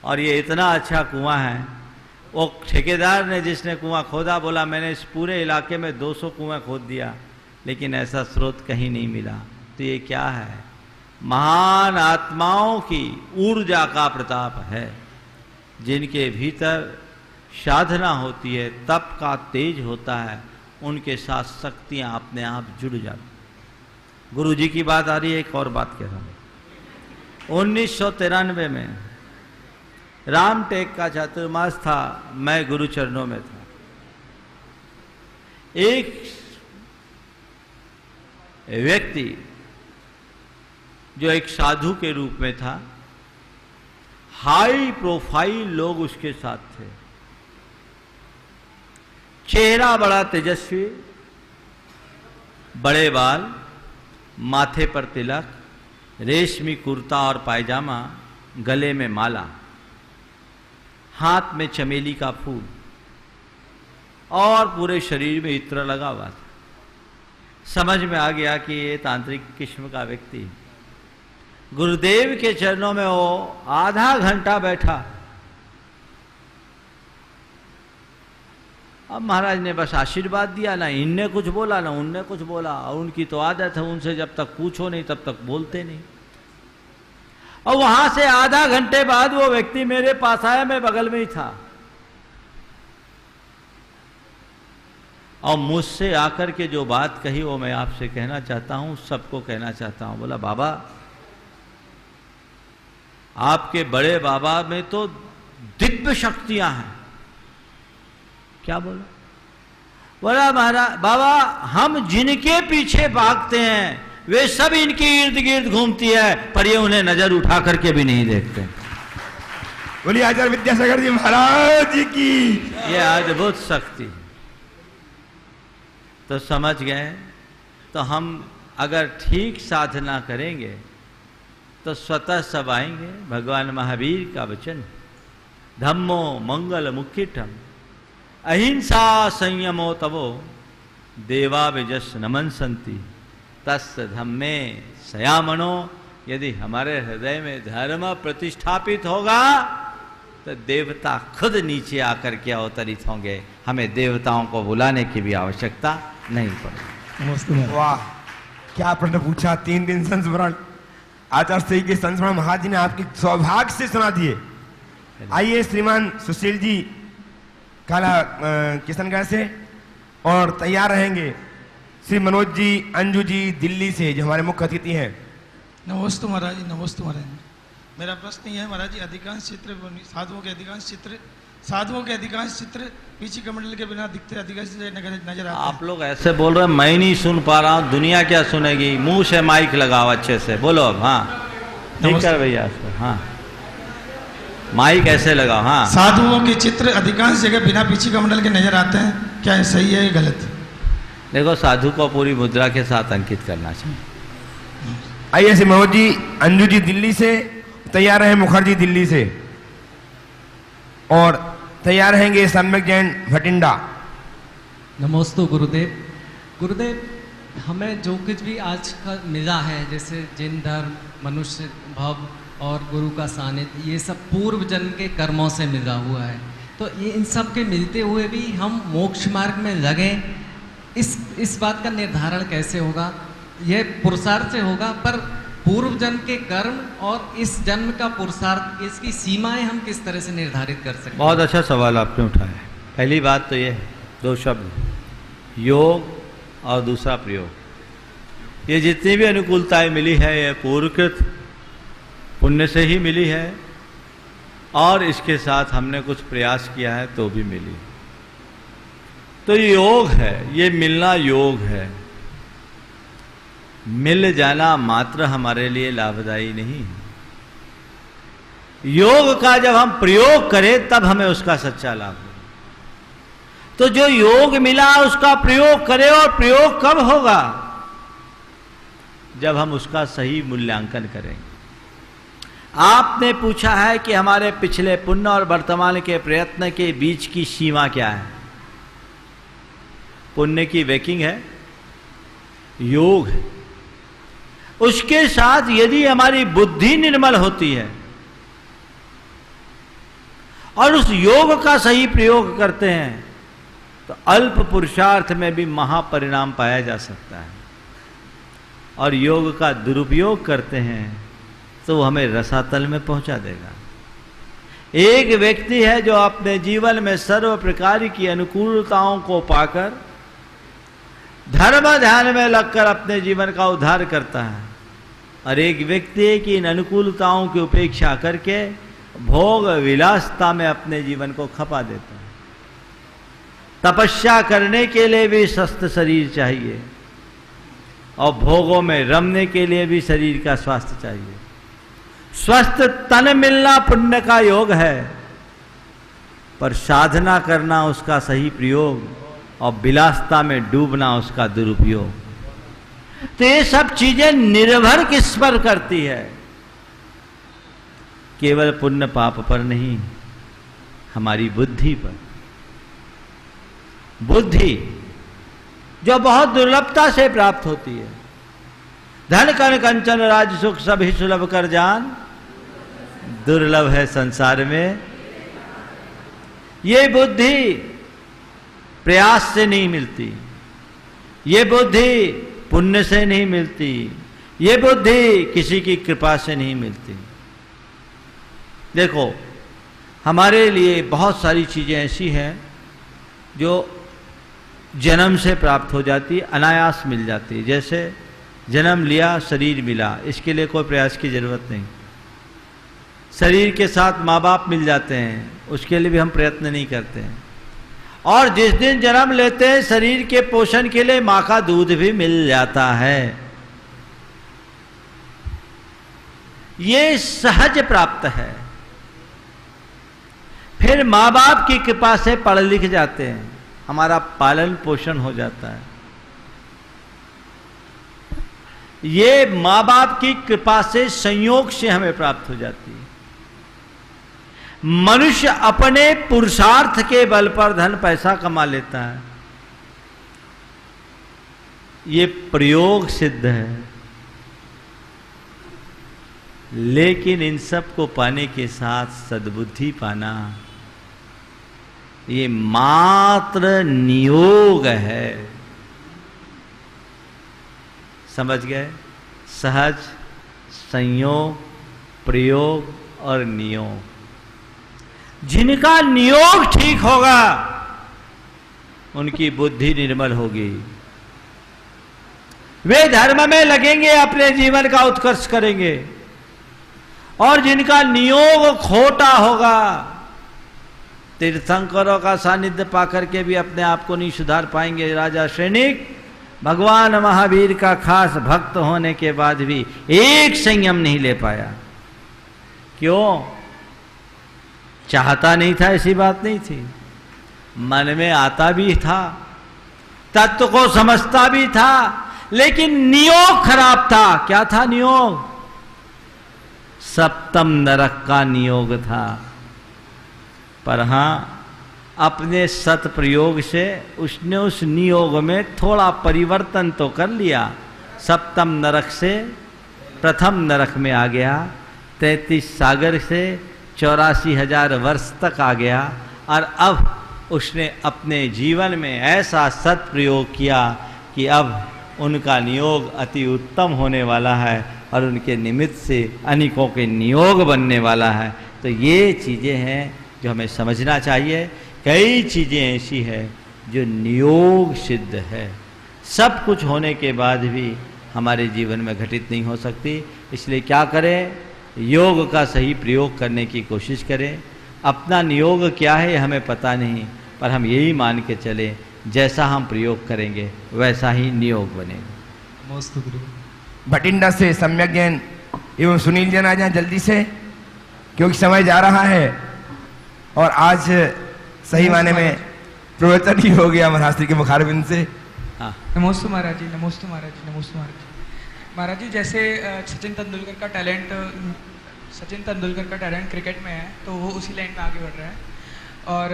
और ये इतना अच्छा कुआं है, वो ठेकेदार ने जिसने कुआं खोदा बोला मैंने इस पूरे इलाके में 200 कुआं खोद दिया, लेकिन ऐसा स्रोत कहीं नहीं मिला। तो ये क्या है? महान आत्माओं की ऊर्जा का प्रताप है, जिनके भीतर साधना होती है, तप का तेज होता है, उनके साथ शक्तियां अपने आप जुड़ जाती। गुरु जी की बात आ रही है। एक और बात कह रहा हूं। 1993 में रामटेक का चातुर्मास था, मैं गुरु चरणों में था। एक व्यक्ति जो एक साधु के रूप में था, हाई प्रोफाइल लोग उसके साथ थे। चेहरा बड़ा तेजस्वी, बड़े बाल, माथे पर तिलक, रेशमी कुर्ता और पायजामा, गले में माला, हाथ में चमेली का फूल और पूरे शरीर में इत्र लगा हुआ था। समझ में आ गया कि ये तांत्रिक किस्म का व्यक्ति है। गुरुदेव के चरणों में वो आधा घंटा बैठा। अब महाराज ने बस आशीर्वाद दिया, ना इनने कुछ बोला ना उनने कुछ बोला, और उनकी तो आदत है उनसे जब तक पूछो नहीं तब तक बोलते नहीं। और वहां से आधा घंटे बाद वो व्यक्ति मेरे पास आया, मैं बगल में ही था। और मुझसे आकर के जो बात कही वो मैं आपसे कहना चाहता हूँ, सबको कहना चाहता हूँ। बोला बाबा, आपके बड़े बाबा में तो दिव्य शक्तियां हैं। क्या बोला? बोला महाराज बाबा, हम जिनके पीछे भागते हैं वे सब इनके इर्द गिर्द घूमती है, पर ये उन्हें नजर उठा करके भी नहीं देखते। बोलिए आचार्य विद्यासागर जी महाराज जी की। ये अद्भुत शक्ति। तो समझ गए? तो हम अगर ठीक साधना करेंगे तो स्वतः सब आएंगे। भगवान महावीर का वचन, धम्मो मंगल मुख्यम अहिंसा संयमो तवो देवा विजस नमनसंति तस् धम्मे सयामनो। यदि हमारे हृदय में धर्म प्रतिष्ठापित होगा तो देवता खुद नीचे आकर के अवतरित होंगे। हमें देवताओं को बुलाने की भी आवश्यकता नहीं पड़ेगी। वाह, क्या प्रश्न पूछा! 3 दिन संस्मरण, आचार्य श्री के संस्मरण महाराज जी ने आपकी सौभाग्य से सुना दिए। आइए श्रीमान सुशील जी काला किशनगढ़ से, और तैयार रहेंगे श्री मनोज जी, अंजू जी दिल्ली से, जो हमारे मुख्य अतिथि हैं। नमस्ते महाराज जी, नमस्ते महाराज जी। मेरा प्रश्न ये है महाराज जी, अधिकांश चित्र साधुओं के अधिकांश चित्र पीछे कमंडल के बिना दिखते अधिकांश नजर आते। आप लोग ऐसे बोल रहे हैं, मैं नहीं सुन पा रहा हूँ, दुनिया क्या सुनेगी? मुंह से माइक लगाओ अच्छे से, बोलो अब। हाँ ठीक कर भैया, हाँ माइक ऐसे लगाओ। हाँ, साधुओं के चित्र अधिकांश जगह बिना पीछे कमंडल के नजर आते हैं, क्या सही है या गलत? देखो, साधु को पूरी मुद्रा के साथ अंकित करना चाहिए। आइए श्री मनोज जी, अंजू जी दिल्ली से तैयार रहे, मुखर्जी दिल्ली से, और तैयार रहेंगे सम्यक जैन भटिंडा। नमस्ते गुरुदेव। गुरुदेव, हमें जो कुछ भी आज का मिला है, जैसे जैन धर्म, मनुष्य भाव और गुरु का सानिध्य, ये सब पूर्व जन्म के कर्मों से मिला हुआ है। तो ये इन सब के मिलते हुए भी हम मोक्ष मार्ग में लगें, इस बात का निर्धारण कैसे होगा? यह पुरुषार्थ से होगा, पर पूर्व जन्म के कर्म और इस जन्म का पुरुषार्थ, इसकी सीमाएं हम किस तरह से निर्धारित कर सकते हैं? बहुत अच्छा सवाल आपने उठाया। पहली बात तो ये है, 2 शब्द, योग और दूसरा प्रयोग। ये जितनी भी अनुकूलताएं मिली है, ये पूर्वकृत पुण्य से ही मिली है, और इसके साथ हमने कुछ प्रयास किया है तो भी मिली। तो ये योग है, ये मिलना योग है। मिल जाना मात्र हमारे लिए लाभदायी नहीं है। योग का जब हम प्रयोग करें तब हमें उसका सच्चा लाभ हो। तो जो योग मिला उसका प्रयोग करें, और प्रयोग कब होगा? जब हम उसका सही मूल्यांकन करेंगे। आपने पूछा है कि हमारे पिछले पुण्य और वर्तमान के प्रयत्न के बीच की सीमा क्या है? पुण्य की वेकिंग है, योग है। उसके साथ यदि हमारी बुद्धि निर्मल होती है और उस योग का सही प्रयोग करते हैं तो अल्प पुरुषार्थ में भी महापरिणाम पाया जा सकता है। और योग का दुरुपयोग करते हैं तो हमें रसातल में पहुंचा देगा। एक व्यक्ति है जो अपने जीवन में सर्व प्रकार की अनुकूलताओं को पाकर धर्म ध्यान में लगकर अपने जीवन का उद्धार करता है, और एक व्यक्ति है कि इन अनुकूलताओं की उपेक्षा करके भोग विलासता में अपने जीवन को खपा देता है। तपस्या करने के लिए भी स्वस्थ शरीर चाहिए, और भोगों में रमने के लिए भी शरीर का स्वास्थ्य चाहिए। स्वस्थ तन मिलना पुण्य का योग है, पर साधना करना उसका सही प्रयोग, और विलासता में डूबना उसका दुरुपयोग। तो ये सब चीजें निर्भर किस पर करती है? केवल पुण्य पाप पर नहीं, हमारी बुद्धि पर। बुद्धि जो बहुत दुर्लभता से प्राप्त होती है। धन कन कंचन राज सुख सभी सुलभ कर जान, दुर्लभ है संसार में। ये बुद्धि प्रयास से नहीं मिलती, ये बुद्धि पुण्य से नहीं मिलती, ये बुद्धि किसी की कृपा से नहीं मिलती। देखो, हमारे लिए बहुत सारी चीजें ऐसी हैं जो जन्म से प्राप्त हो जाती, अनायास मिल जाती। जैसे जन्म लिया, शरीर मिला, इसके लिए कोई प्रयास की जरूरत नहीं। शरीर के साथ माँ बाप मिल जाते हैं, उसके लिए भी हम प्रयत्न नहीं करते हैं। और जिस दिन जन्म लेते हैं, शरीर के पोषण के लिए माँ का दूध भी मिल जाता है। ये सहज प्राप्त है। फिर माँ बाप की कृपा से पढ़ लिख जाते हैं, हमारा पालन पोषण हो जाता है। ये माँ बाप की कृपा से, संयोग से हमें प्राप्त हो जाती है। मनुष्य अपने पुरुषार्थ के बल पर धन पैसा कमा लेता है, ये प्रयोग सिद्ध है। लेकिन इन सब को पाने के साथ सद्बुद्धि पाना, ये मात्र नियोग है। समझ गए? सहज, संयोग, प्रयोग और नियोग। जिनका नियोग ठीक होगा उनकी बुद्धि निर्मल होगी, वे धर्म में लगेंगे, अपने जीवन का उत्कर्ष करेंगे। और जिनका नियोग खोटा होगा, तीर्थंकरों का सानिध्य पाकर के भी अपने आप को नहीं सुधार पाएंगे। राजा सैनिक भगवान महावीर का खास भक्त होने के बाद भी एक संयम नहीं ले पाया। क्यों? चाहता नहीं था, ऐसी बात नहीं थी। मन में आता भी था, तत्व को समझता भी था, लेकिन नियोग खराब था। क्या था नियोग? सप्तम नरक का नियोग था। पर हां, अपने सत प्रयोग से उसने उस नियोग में थोड़ा परिवर्तन तो कर लिया। सप्तम नरक से प्रथम नरक में आ गया, 33 सागर से 84,000 वर्ष तक आ गया। और अब उसने अपने जीवन में ऐसा सत प्रयोग किया कि अब उनका नियोग अति उत्तम होने वाला है और उनके निमित्त से अनेकों के नियोग बनने वाला है। तो ये चीज़ें हैं जो हमें समझना चाहिए। कई चीज़ें ऐसी है जो नियोग सिद्ध है, सब कुछ होने के बाद भी हमारे जीवन में घटित नहीं हो सकती। इसलिए क्या करें? योग का सही प्रयोग करने की कोशिश करें। अपना नियोग क्या है ये हमें पता नहीं, पर हम यही मान के चलें, जैसा हम प्रयोग करेंगे वैसा ही नियोग बनेगा। मस्त गुरु। भटिंडा से सम्यक ज्ञान एवं सुनील जैन आ जाए जल्दी से, क्योंकि समय जा रहा है और आज सही माने में प्रवचन ही हो गया महाराज के मुखारबिंद से। हाँ, नमोस्तु महाराज जी, नमोस्तु महाराज जी, नमोस्तु महाराज जी। महाराज जी, जैसे सचिन तेंदुलकर का टैलेंट क्रिकेट में है, तो वो उसी लाइन में आगे बढ़ रहा है। और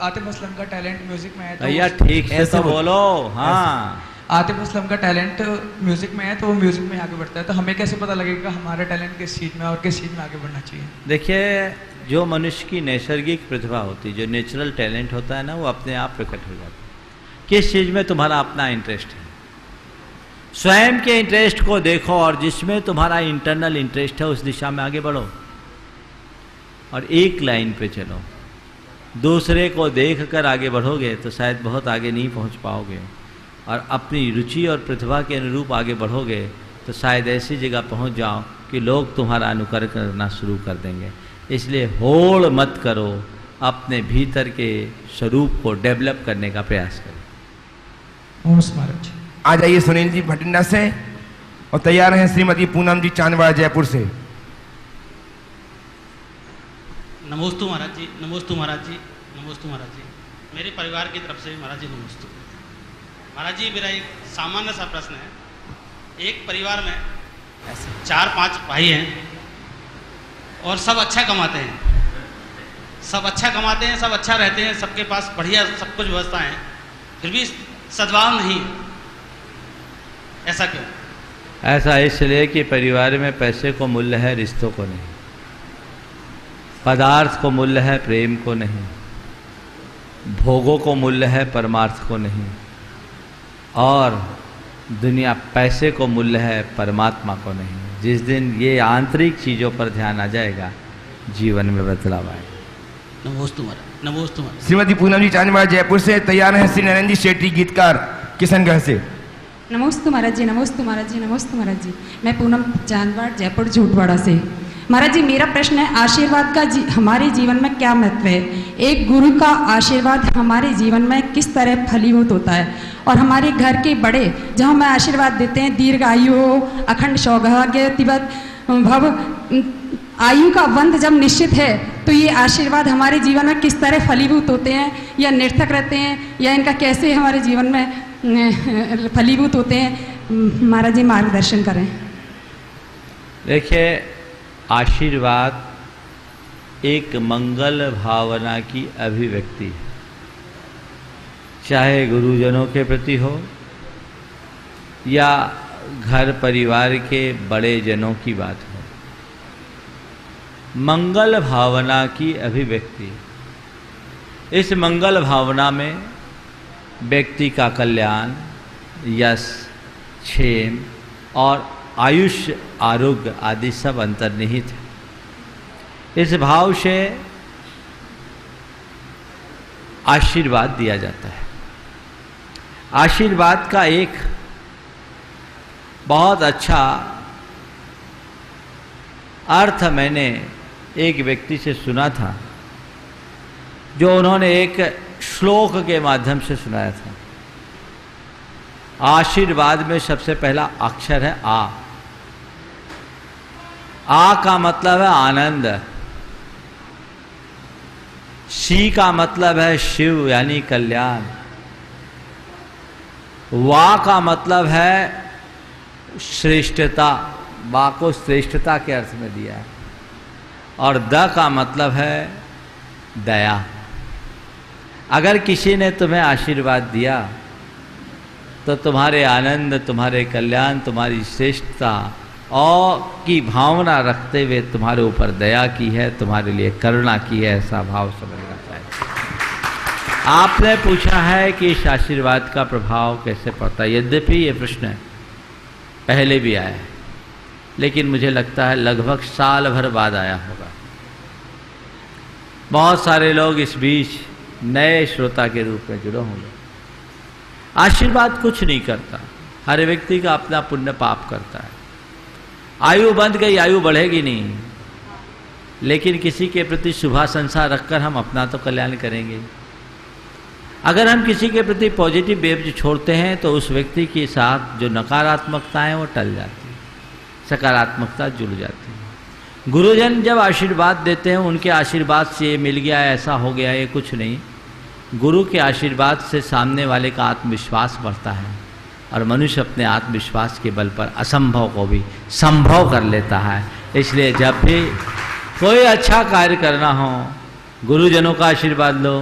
आतिफ असलम का टैलेंट म्यूजिक में है, तो भैया ठीक से तो बोलो। हाँ, आतिफ असलम का टैलेंट म्यूजिक में है, तो वो म्यूजिक में आगे बढ़ता है। तो हमें कैसे पता लगेगा हमारा टैलेंट किस चीज़ में और किस चीज़ में आगे बढ़ना चाहिए? देखिए, जो मनुष्य की नैसर्गिक प्रतिभा होती है, जो नेचुरल टैलेंट होता है ना, वो अपने आप प्रकट हो जाता है। किस चीज़ में तुम्हारा अपना इंटरेस्ट है, स्वयं के इंटरेस्ट को देखो और जिसमें तुम्हारा इंटरनल इंटरेस्ट है उस दिशा में आगे बढ़ो और एक लाइन पे चलो। दूसरे को देख कर आगे बढ़ोगे तो शायद बहुत आगे नहीं पहुंच पाओगे, और अपनी रुचि और प्रतिभा के अनुरूप आगे बढ़ोगे तो शायद ऐसी जगह पहुंच जाओ कि लोग तुम्हारा अनुकरण करना शुरू कर देंगे। इसलिए होड़ मत करो, अपने भीतर के स्वरूप को डेवलप करने का प्रयास करो। ओम महाराज। आ जाइए सुनील जी भटिंडा से, और तैयार हैं श्रीमती पूनम जी चांदवाड़ा जयपुर से। नमोस्तु महाराज जी, नमोस्तु महाराज जी, नमोस्तु महाराज जी। मेरे परिवार की तरफ से महाराज जी नमोस्तु। महाराज जी, मेरा एक सामान्य सा प्रश्न है। एक परिवार में 4-5 भाई हैं और सब अच्छा कमाते हैं, सब अच्छा कमाते हैं, सब अच्छा रहते हैं, सबके पास बढ़िया सब कुछ व्यवस्था है, फिर भी सद्भाव नहीं। ऐसा क्यों? ऐसा इसलिए कि परिवार में पैसे को मूल्य है, रिश्तों को नहीं। पदार्थ को मूल्य है, प्रेम को नहीं। भोगों को मूल्य है, परमार्थ को नहीं। और दुनिया पैसे को मूल्य है, परमात्मा को नहीं। जिस दिन ये आंतरिक चीज़ों पर ध्यान आ जाएगा, जीवन में बदलाव आएगा। नमोस्तु महाराज, नमोस्तु महाराज। श्रीमती पूनम जी चांदवाड़ा जयपुर से तैयार हैं श्री नरेंद्र जी शेट्टी गीतकार किशनगढ़ से। नमोस्तु महाराज जी, नमोस्तु महाराज जी, नमोस्तु महाराज जी। मैं पूनम चांदवाड़ जयपुर झूठवाड़ा से। महाराज जी मेरा प्रश्न है, आशीर्वाद का हमारे जीवन में क्या महत्व है? एक गुरु का आशीर्वाद हमारे जीवन में किस तरह फलीभूत होता है? और हमारे घर के बड़े जब हमें आशीर्वाद देते हैं, दीर्घ आयु हो, अखंड सौभाग्यवत भव, आयु का बंध जब निश्चित है, तो ये आशीर्वाद हमारे जीवन में किस तरह फलीभूत होते हैं या निर्थक रहते हैं, या इनका कैसे हमारे जीवन में फलीभूत होते हैं? महाराज जी मार्गदर्शन करें। देखिए, आशीर्वाद एक मंगल भावना की अभिव्यक्ति है, चाहे गुरुजनों के प्रति हो या घर परिवार के बड़े जनों की बात हो। मंगल भावना की अभिव्यक्ति, इस मंगल भावना में व्यक्ति का कल्याण, यश, क्षेम और आयुष्य, आरोग्य आदि सब अंतर्निहित है। इस भाव से आशीर्वाद दिया जाता है। आशीर्वाद का एक बहुत अच्छा अर्थ मैंने एक व्यक्ति से सुना था, जो उन्होंने एक श्लोक के माध्यम से सुनाया था। आशीर्वाद में सबसे पहला अक्षर है आ का मतलब है आनंद, शी का मतलब है शिव यानी कल्याण, वा का मतलब है श्रेष्ठता, वा को श्रेष्ठता के अर्थ में दिया है, और द का मतलब है दया। अगर किसी ने तुम्हें आशीर्वाद दिया तो तुम्हारे आनंद, तुम्हारे कल्याण, तुम्हारी श्रेष्ठता और की भावना रखते हुए तुम्हारे ऊपर दया की है, तुम्हारे लिए करुणा की है, ऐसा भाव समझना चाहिए। आपने पूछा है कि इस आशीर्वाद का प्रभाव कैसे पड़ता है। यद्यपि ये प्रश्न पहले भी आया है, लेकिन मुझे लगता है लगभग साल भर बाद आया होगा। बहुत सारे लोग इस बीच नए श्रोता के रूप में जुड़े होंगे। आशीर्वाद कुछ नहीं करता, हर व्यक्ति का अपना पुण्य पाप करता है। आयु बंध गई, आयु बढ़ेगी नहीं, लेकिन किसी के प्रति शुभाशंसा रखकर हम अपना तो कल्याण करेंगे। अगर हम किसी के प्रति पॉजिटिव वेव्स छोड़ते हैं तो उस व्यक्ति के साथ जो नकारात्मकता है वो टल जाती है, सकारात्मकता जुड़ जाती है। गुरुजन जब आशीर्वाद देते हैं, उनके आशीर्वाद से ये मिल गया, ऐसा हो गया, ये कुछ नहीं। गुरु के आशीर्वाद से सामने वाले का आत्मविश्वास बढ़ता है और मनुष्य अपने आत्मविश्वास के बल पर असंभव को भी संभव कर लेता है। इसलिए जब भी कोई अच्छा कार्य करना हो, गुरुजनों का आशीर्वाद लो,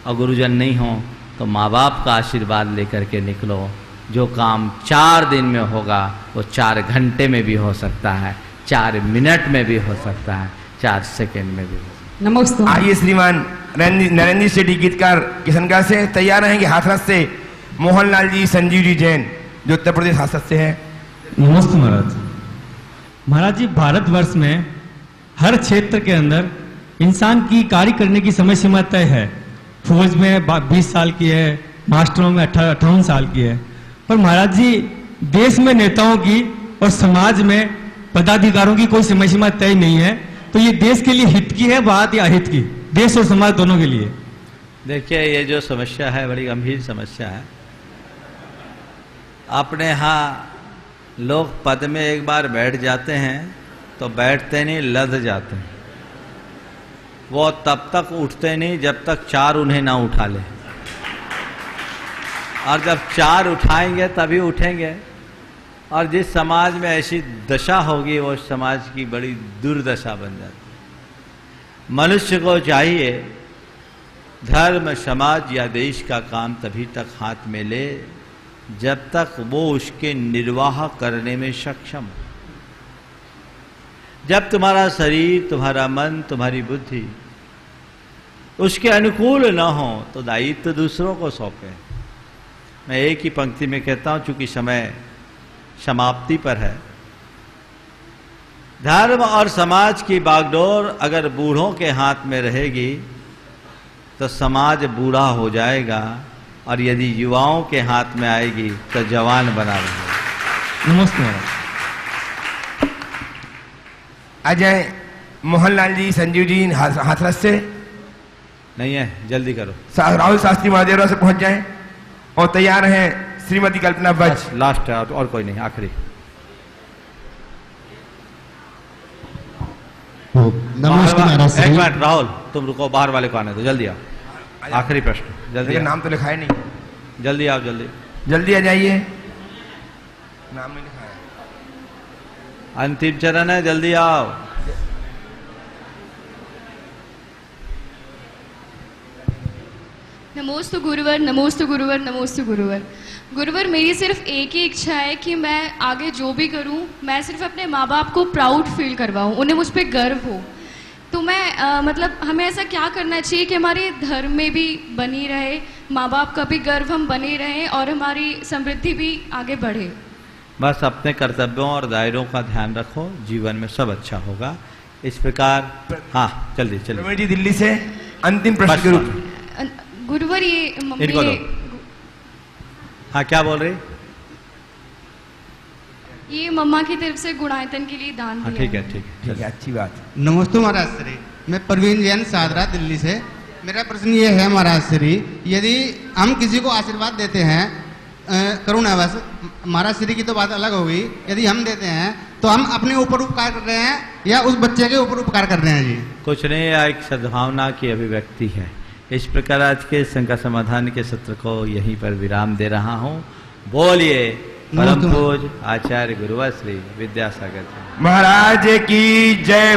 और गुरुजन नहीं हो तो माँ बाप का आशीर्वाद लेकर के निकलो। जो काम 4 दिन में होगा वो 4 घंटे में भी हो सकता है, 4 मिनट में भी हो सकता है, 4 सेकंड में भी हो सकता है। नमस्ते। आइए श्रीमान नरेंद्र शेट्टी गीतकार किशनगढ़ से तैयार रहेंगे हाथरस से मोहनलाल जी, संजीव जी जैन जो उत्तर प्रदेश हाथरस से हैं। नमस्ते महाराज। महाराज जी, भारतवर्ष में हर क्षेत्र के अंदर इंसान की कार्य करने की समय सीमा तय है। फौज में 20 साल की है, मास्टरों में 58 साल की है। पर महाराज जी, देश में नेताओं की और समाज में पदाधिकारों की कोई समय सीमा तय नहीं है। तो ये देश के लिए हित की है बात या अहित की? देश और समाज दोनों के लिए। देखिए, ये जो समस्या है बड़ी गंभीर समस्या है। अपने यहाँ लोग पद में एक बार बैठ जाते हैं तो बैठते नहीं, लद जाते हैं। वो तब तक उठते नहीं जब तक 4 उन्हें ना उठा ले, और जब 4 उठाएंगे तभी उठेंगे। और जिस समाज में ऐसी दशा होगी वो समाज की बड़ी दुर्दशा बन जाती है। मनुष्य को चाहिए धर्म, समाज या देश का काम तभी तक हाथ में ले जब तक वो उसके निर्वाह करने में सक्षम हो। जब तुम्हारा शरीर, तुम्हारा मन, तुम्हारी बुद्धि उसके अनुकूल न हो तो दायित्व दूसरों को सौंपे। मैं एक ही पंक्ति में कहता हूं, चूंकि समय समाप्ति पर है। धर्म और समाज की बागडोर अगर बूढ़ों के हाथ में रहेगी तो समाज बूढ़ा हो जाएगा, और यदि युवाओं के हाथ में आएगी तो जवान बना रहेगा। नमस्ते महाराज। अजय मोहनलाल जी, संजीव जी हाथरस से नहीं है, जल्दी करो। राहुल शास्त्री महादेवरा से पहुंच जाएं और तैयार हैं श्रीमती कल्पना बच। लास्ट है और कोई नहीं, आखिरी। नमस्ते महाराज। एक मिनट राहुल, तुम रुको, बाहर वाले को आने दो, जल्दी आओ। आखिरी प्रश्न, जल्दी। नाम तो लिखा है नहीं। जल्दी आओ, जल्दी जल्दी आ जाइए। नाम नहीं लिखा है। अंतिम चरण है, जल्दी आओ। नमोस्तु गुरुवर, नमोस्तु गुरुवर, नमोस्तु गुरुवर। गुरुवर, मेरी सिर्फ एक ही इच्छा है कि मैं आगे जो भी करूं, मैं सिर्फ अपने माँ बाप को प्राउड फील करवाऊं, उन्हें मुझ पर गर्व हो। तो मैं मतलब हमें ऐसा क्या करना चाहिए कि हमारे धर्म में भी बनी रहे, माँ बाप का भी गर्व हम बने रहें और हमारी समृद्धि भी आगे बढ़े। बस अपने कर्तव्यों और दायरों का ध्यान रखो, जीवन में सब अच्छा होगा। इस प्रकार, हाँ जल्दी चलिए। प्रवीण जी दिल्ली से अंतिम प्रश्न के रूप। गुरुवर, ये इनको दो। हाँ, क्या बोल रही? ये मम्मा की तरफ से गुणायतन के लिए दान दिया। ठीक है, ठीक है, अच्छी बात। नमस्ते महाराज श्री, मैं परवीन जैन सादरा दिल्ली से। मेरा प्रश्न ये है महाराज श्री, यदि हम किसी को आशीर्वाद देते हैं करुणावश, महाराज श्री की तो बात अलग हो गई, यदि हम देते हैं तो हम अपने ऊपर उपकार कर रहे हैं या उस बच्चे के ऊपर उपकार कर रहे हैं जी? कुछ नहीं, एक सद्भावना की अभिव्यक्ति है। इस प्रकार आज के शंका समाधान के सत्र को यहीं पर विराम दे रहा हूँ। बोलिए परम पूज्य आचार्य गुरुवर श्री विद्यासागर जी महाराज की जय।